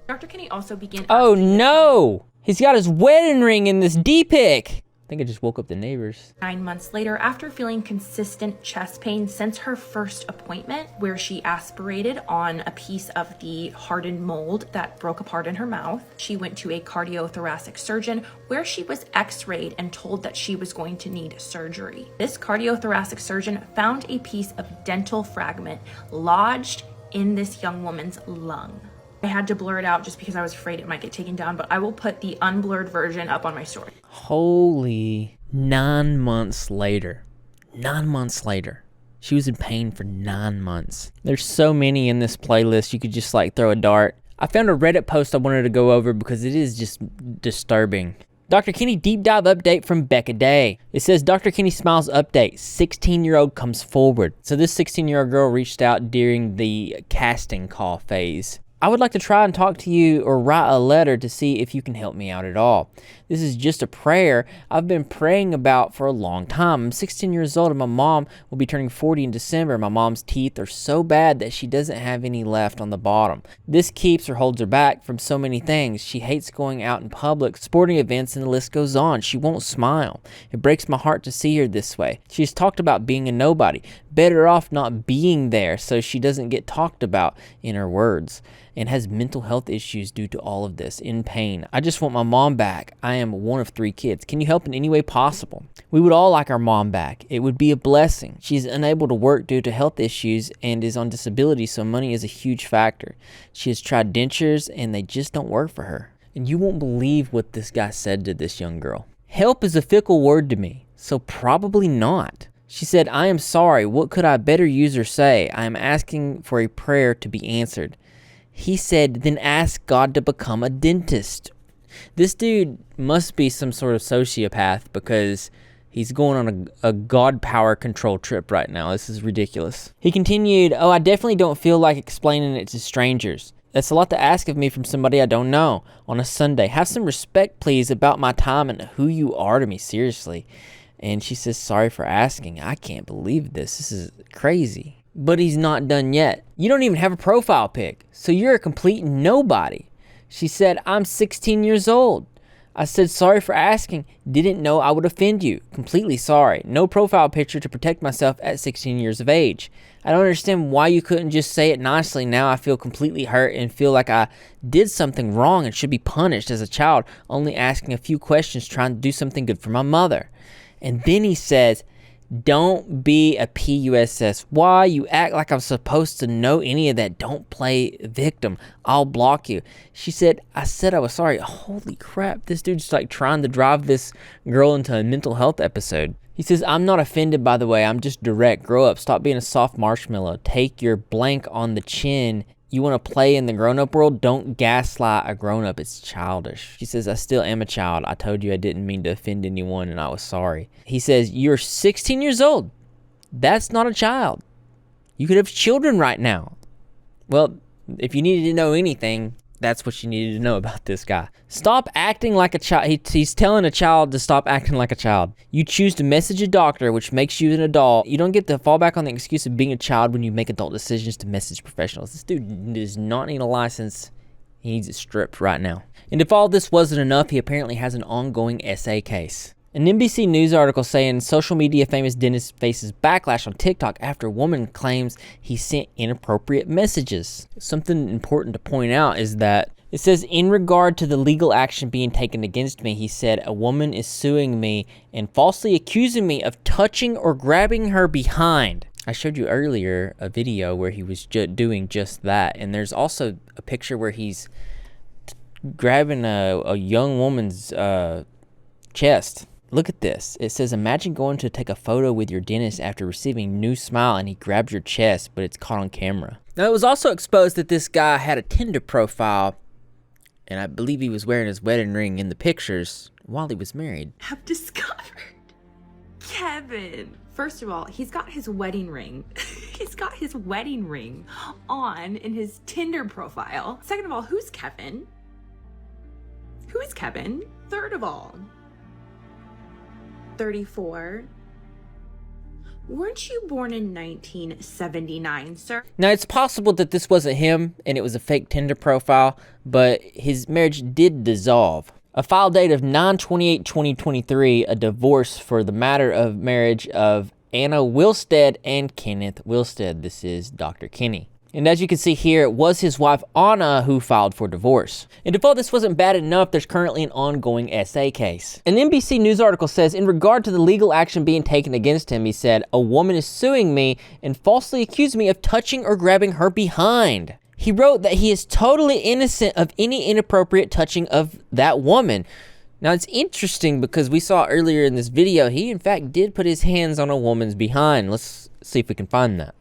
Dr. Kinney also began Oh no! He's got his wedding ring in this D-pic! I think I just woke up the neighbors. 9 months later, after feeling consistent chest pain since her first appointment, where she aspirated on a piece of the hardened mold that broke apart in her mouth, she went to a cardiothoracic surgeon where she was x-rayed and told that she was going to need surgery. This cardiothoracic surgeon found a piece of dental fragment lodged in this young woman's lung. I had to blur it out just because I was afraid it might get taken down, but I will put the unblurred version up on my story. Holy, 9 months later. 9 months later. She was in pain for 9 months. There's so many in this playlist, you could just like throw a dart. I found a Reddit post I wanted to go over because it is just disturbing. Dr. Kinney deep dive update from Becca Day. It says, Dr. Kinney Smiles update, 16-year-old comes forward. So this 16-year-old girl reached out during the casting call phase. I would like to try and talk to you or write a letter to see if you can help me out at all. This is just a prayer I've been praying about for a long time. I'm 16 years old and my mom will be turning 40 in December. My mom's teeth are so bad that she doesn't have any left on the bottom. This keeps or holds her back from so many things. She hates going out in public, sporting events, and the list goes on. She won't smile. It breaks my heart to see her this way. She's talked about being a nobody. Better off not being there so she doesn't get talked about, in her words, and has mental health issues due to all of this, in pain. I just want my mom back. I am one of 3 kids. Can you help in any way possible? We would all like our mom back. It would be a blessing. She's unable to work due to health issues and is on disability, so money is a huge factor. She has tried dentures and they just don't work for her. And you won't believe what this guy said to this young girl. Help is a fickle word to me, so probably not. She said, I am sorry. What could I better use or say? I am asking for a prayer to be answered. He said, then ask God to become a dentist. This dude must be some sort of sociopath because he's going on a God power control trip right now. This is ridiculous. He continued, oh, I definitely don't feel like explaining it to strangers. That's a lot to ask of me from somebody I don't know on a Sunday. Have some respect, please, about my time and who you are to me, seriously. And she says, sorry for asking. I can't believe this. This is crazy. But he's not done yet. You don't even have a profile pic, so you're a complete nobody. She said, I'm 16 years old. I said, sorry for asking. Didn't know I would offend you. Completely sorry. No profile picture to protect myself at 16 years of age. I don't understand why you couldn't just say it nicely. Now I feel completely hurt and feel like I did something wrong and should be punished as a child, only asking a few questions, trying to do something good for my mother. And then he says, don't be a PUSS. Why? You act like I'm supposed to know any of that. Don't play victim. I'll block you. She said, I said I was sorry. Holy crap. This dude's like trying to drive this girl into a mental health episode. He says, I'm not offended, by the way. I'm just direct. Grow up. Stop being a soft marshmallow. Take your blank on the chin. You want to play in the grown-up world? Don't gaslight a grown-up. It's childish. She says, I still am a child. I told you I didn't mean to offend anyone and I was sorry. He says, you're 16 years old. That's not a child. You could have children right now. Well, if you needed to know anything, that's what you needed to know about this guy. Stop acting like a child. He's telling a child to stop acting like a child. You choose to message a doctor, which makes you an adult. You don't get to fall back on the excuse of being a child when you make adult decisions to message professionals. This dude does not need a license. He needs it stripped right now. And if all this wasn't enough, he apparently has an ongoing SA case. An NBC News article saying social media famous dentist faces backlash on TikTok after a woman claims he sent inappropriate messages. Something important to point out is that it says, in regard to the legal action being taken against me, he said, a woman is suing me and falsely accusing me of touching or grabbing her behind. I showed you earlier a video where he was doing just that. And there's also a picture where he's grabbing a young woman's chest. Look at this. It says, imagine going to take a photo with your dentist after receiving new smile and he grabs your chest, but it's caught on camera. Now, it was also exposed that this guy had a Tinder profile, and I believe he was wearing his wedding ring in the pictures while he was married. Have discovered Kevin. First of all, he's got his wedding ring. He's got his wedding ring on in his Tinder profile. Second of all, who's Kevin? Who is Kevin? Third of all, 34, Weren't you born in 1979, sir? Now, it's possible that this wasn't him and it was a fake Tinder profile, but his marriage did dissolve. A file date of 9/28/2023, a divorce for the matter of marriage of Anna Wilstead and Kenneth Wilstead. This is Dr. Kenny. And as you can see here, it was his wife Anna who filed for divorce. And if all this wasn't bad enough, there's currently an ongoing SA case. An NBC News article says, in regard to the legal action being taken against him, he said, "A woman is suing me and falsely accused me of touching or grabbing her behind." He wrote that he is totally innocent of any inappropriate touching of that woman. Now, it's interesting because we saw earlier in this video, he in fact did put his hands on a woman's behind. Let's see if we can find that.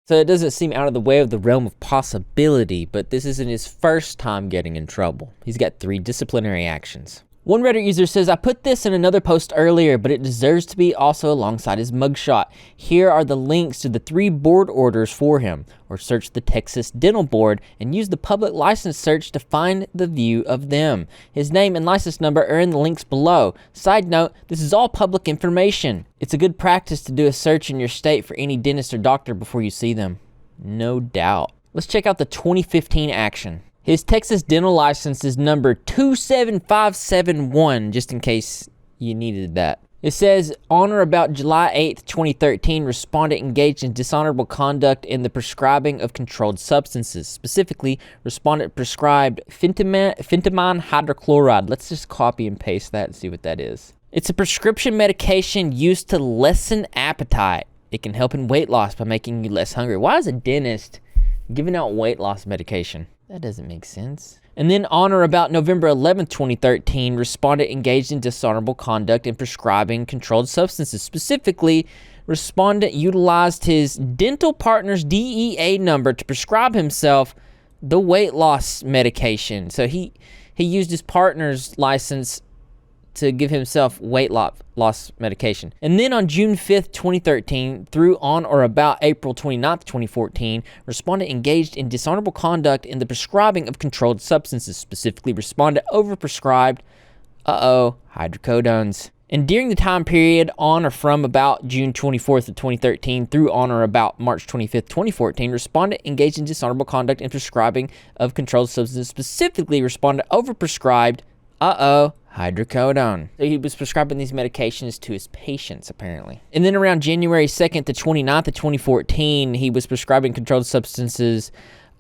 So it doesn't seem out of the way of the realm of possibility, but this isn't his first time getting in trouble. He's got 3 disciplinary actions. One Reddit user says, "I put this in another post earlier, but it deserves to be also alongside his mugshot. Here are the links to the 3 board orders for him, or search the Texas Dental Board and use the public license search to find the view of them. His name and license number are in the links below. Side note, this is all public information. It's a good practice to do a search in your state for any dentist or doctor before you see them." No doubt. Let's check out the 2015 action. His Texas dental license is number 27571, just in case you needed that. It says, on or about July 8th, 2013, respondent engaged in dishonorable conduct in the prescribing of controlled substances. Specifically, respondent prescribed phentermine hydrochloride. Let's just copy and paste that and see what that is. It's a prescription medication used to lessen appetite. It can help in weight loss by making you less hungry. Why is a dentist giving out weight loss medication? That doesn't make sense. And then on or about November 11th, 2013, respondent engaged in dishonorable conduct in prescribing controlled substances. Specifically, respondent utilized his dental partner's DEA number to prescribe himself the weight loss medication. So he used his partner's license to give himself weight loss medication. And then on June 5th, 2013, through on or about April 29th, 2014, respondent engaged in dishonorable conduct in the prescribing of controlled substances. Specifically, respondent overprescribed, hydrocodones. And during the time period on or from about June 24th of 2013 through on or about March 25th, 2014, respondent engaged in dishonorable conduct in prescribing of controlled substances. Specifically, respondent overprescribed, hydrocodone. So he was prescribing these medications to his patients, apparently. And then around January 2nd to 29th of 2014, he was prescribing controlled substances,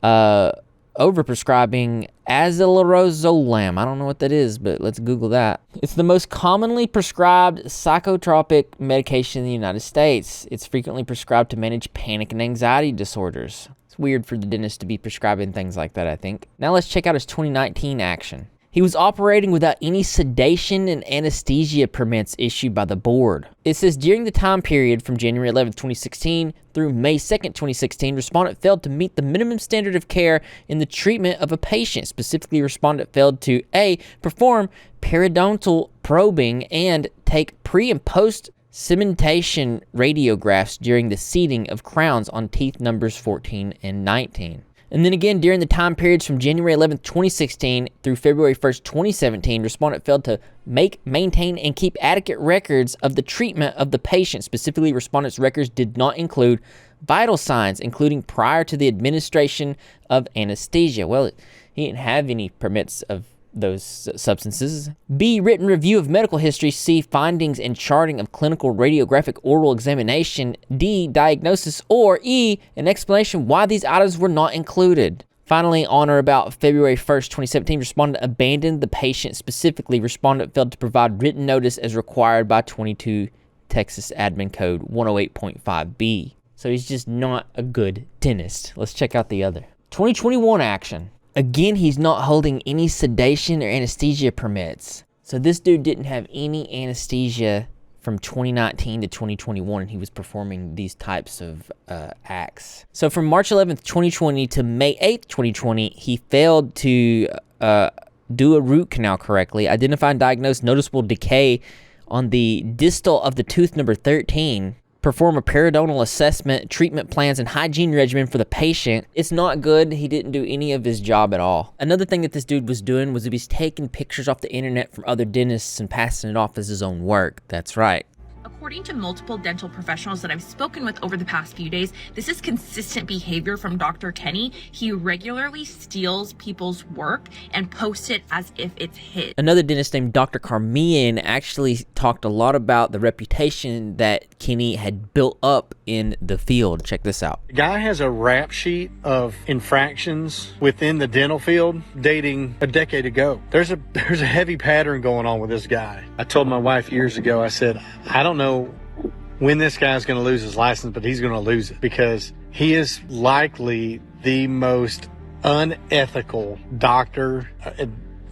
overprescribing azelarozolam. I don't know what that is, but let's Google that. It's the most commonly prescribed psychotropic medication in the United States. It's frequently prescribed to manage panic and anxiety disorders. It's weird for the dentist to be prescribing things like that, I think. Now let's check out his 2019 action. He was operating without any sedation and anesthesia permits issued by the board. It says during the time period from January 11th, 2016 through May 2nd, 2016, respondent failed to meet the minimum standard of care in the treatment of a patient. Specifically, respondent failed to A, perform periodontal probing and take pre and post cementation radiographs during the seating of crowns on teeth numbers 14 and 19. And then again, during the time periods from January 11th, 2016 through February 1st, 2017, respondent failed to make, maintain, and keep adequate records of the treatment of the patient. Specifically, respondent's records did not include vital signs, including prior to the administration of anesthesia. Well, he didn't have any permits of those substances. B, written review of medical history. C, findings and charting of clinical radiographic oral examination. D, diagnosis. Or E, an explanation why these items were not included. Finally, on or about February 1st, 2017, respondent abandoned the patient. Specifically, respondent failed to provide written notice as required by 22 Texas Admin Code 108.5B. So he's just not a good dentist. Let's check out the other. 2021 action. Again, he's not holding any sedation or anesthesia permits. So this dude didn't have any anesthesia from 2019 to 2021, and he was performing these types of acts. So from March 11th, 2020 to May 8th, 2020, he failed to do a root canal correctly, identify and diagnose noticeable decay on the distal of the tooth number 13. perform a periodontal assessment, treatment plans, and hygiene regimen for the patient. It's not good. He didn't do any of his job at all. Another thing that this dude was doing was he was taking pictures off the internet from other dentists and passing it off as his own work. That's right. According to multiple dental professionals that I've spoken with over the past few days, this is consistent behavior from Dr. Kenny. He regularly steals people's work and posts it as if it's his. Another dentist named Dr. Carmian actually talked a lot about the reputation that Kenny had built up in the field. Check this out. The guy has a rap sheet of infractions within the dental field dating a decade ago. There's a heavy pattern going on with this guy. I told my wife years ago, I said, I don't know when this guy's going to lose his license, but he's going to lose it because he is likely the most unethical doctor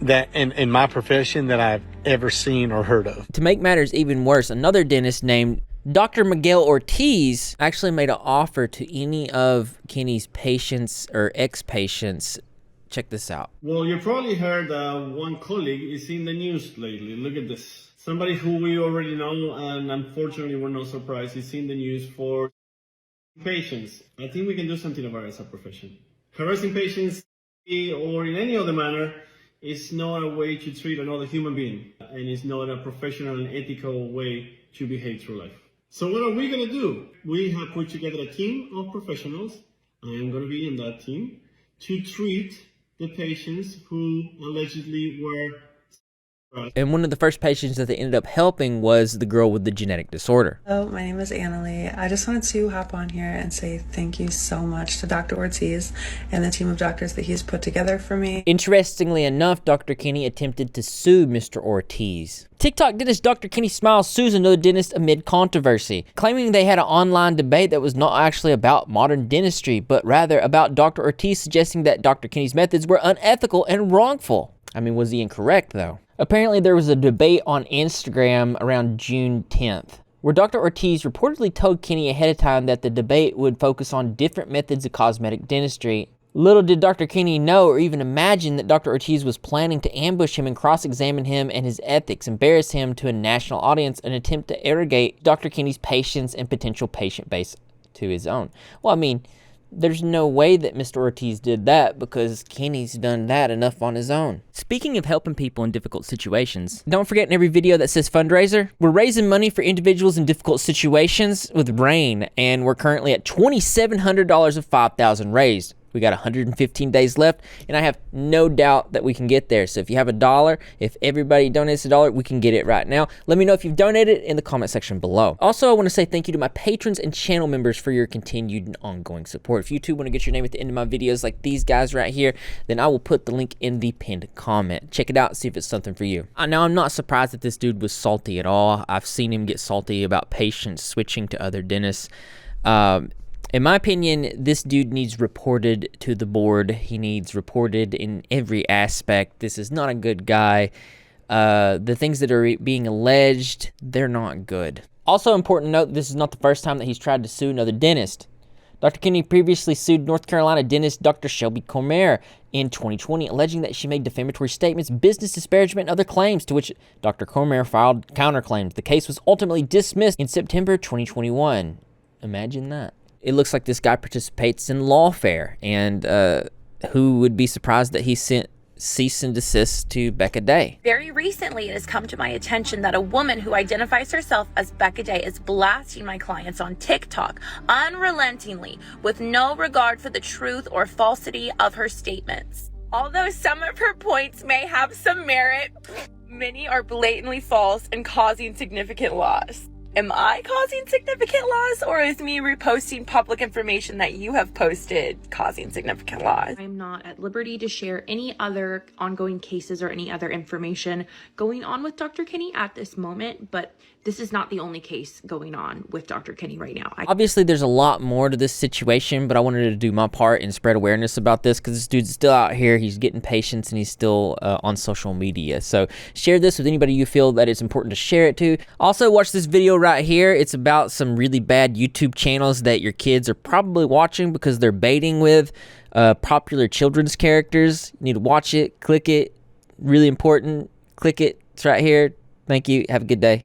that in my profession that I've ever seen or heard of. To make matters even worse, another dentist named Dr. Miguel Ortiz actually made an offer to any of Kenny's patients or ex-patients. Check this out. Well, you probably heard one colleague is in the news lately. Look at this. Somebody who we already know, and unfortunately we're not surprised, is in the news for patients. I think we can do something about it as a profession. Harassing patients or in any other manner is not a way to treat another human being, and it's not a professional and ethical way to behave through life. So what are we going to do? We have put together a team of professionals. I am going to be in that team to treat the patients who allegedly were. And one of the first patients that they ended up helping was the girl with the genetic disorder. Hello, my name is Annalie. I just wanted to hop on here and say thank you so much to Dr. Ortiz and the team of doctors that he's put together for me. Interestingly enough, Dr. Kenny attempted to sue Mr. Ortiz. TikTok dentist Dr. Kenny Smiles sues another dentist amid controversy, claiming they had an online debate that was not actually about modern dentistry, but rather about Dr. Ortiz suggesting that Dr. Kenny's methods were unethical and wrongful. I mean, was he incorrect though? Apparently there was a debate on Instagram around June 10th, where Dr. Ortiz reportedly told Kenny ahead of time that the debate would focus on different methods of cosmetic dentistry. Little did Dr. Kenny know or even imagine that Dr. Ortiz was planning to ambush him and cross-examine him and his ethics, embarrass him to a national audience, and attempt to arrogate Dr. Kenny's patients and potential patient base to his own. Well, I mean, there's no way that Mr. Ortiz did that because Kenny's done that enough on his own. Speaking of helping people in difficult situations, don't forget in every video that says fundraiser, we're raising money for individuals in difficult situations with RAIN, and we're currently at $2,700 of $5,000 raised. We got 115 days left, and I have no doubt that we can get there. So if you have $1, if everybody donates $1, we can get it right now. Let me know if you've donated in the comment section below. Also, I want to say thank you to my patrons and channel members for your continued and ongoing support. If you too want to get your name at the end of my videos like these guys right here, then I will put the link in the pinned comment. Check it out, see if it's something for you. Now, I'm not surprised that this dude was salty at all. I've seen him get salty about patients switching to other dentists. In my opinion, this dude needs reported to the board. He needs reported in every aspect. This is not a good guy. The things that are being alleged, they're not good. Also important note, this is not the first time that he's tried to sue another dentist. Dr. Kenny previously sued North Carolina dentist Dr. Shelby Comer in 2020, alleging that she made defamatory statements, business disparagement, and other claims, to which Dr. Comer filed counterclaims. The case was ultimately dismissed in September 2021. Imagine that. It looks like this guy participates in lawfare, and who would be surprised that he sent cease and desist to Becca Day? Very recently, it has come to my attention that a woman who identifies herself as Becca Day is blasting my clients on TikTok unrelentingly, with no regard for the truth or falsity of her statements. Although some of her points may have some merit, many are blatantly false and causing significant loss. Am I causing significant loss, or is me reposting public information that you have posted causing significant loss? I'm not at liberty to share any other ongoing cases or any other information going on with Dr. Kenny at this moment, but this is not the only case going on with Dr. Kenny right now. Obviously, there's a lot more to this situation, but I wanted to do my part and spread awareness about this because this dude's still out here. He's getting patients, and he's still on social media. So share this with anybody you feel that it's important to share it to. Also, watch this video right here. It's about some really bad YouTube channels that your kids are probably watching because they're baiting with popular children's characters. You need to watch it, click it. Really important. Click it. It's right here. Thank you. Have a good day.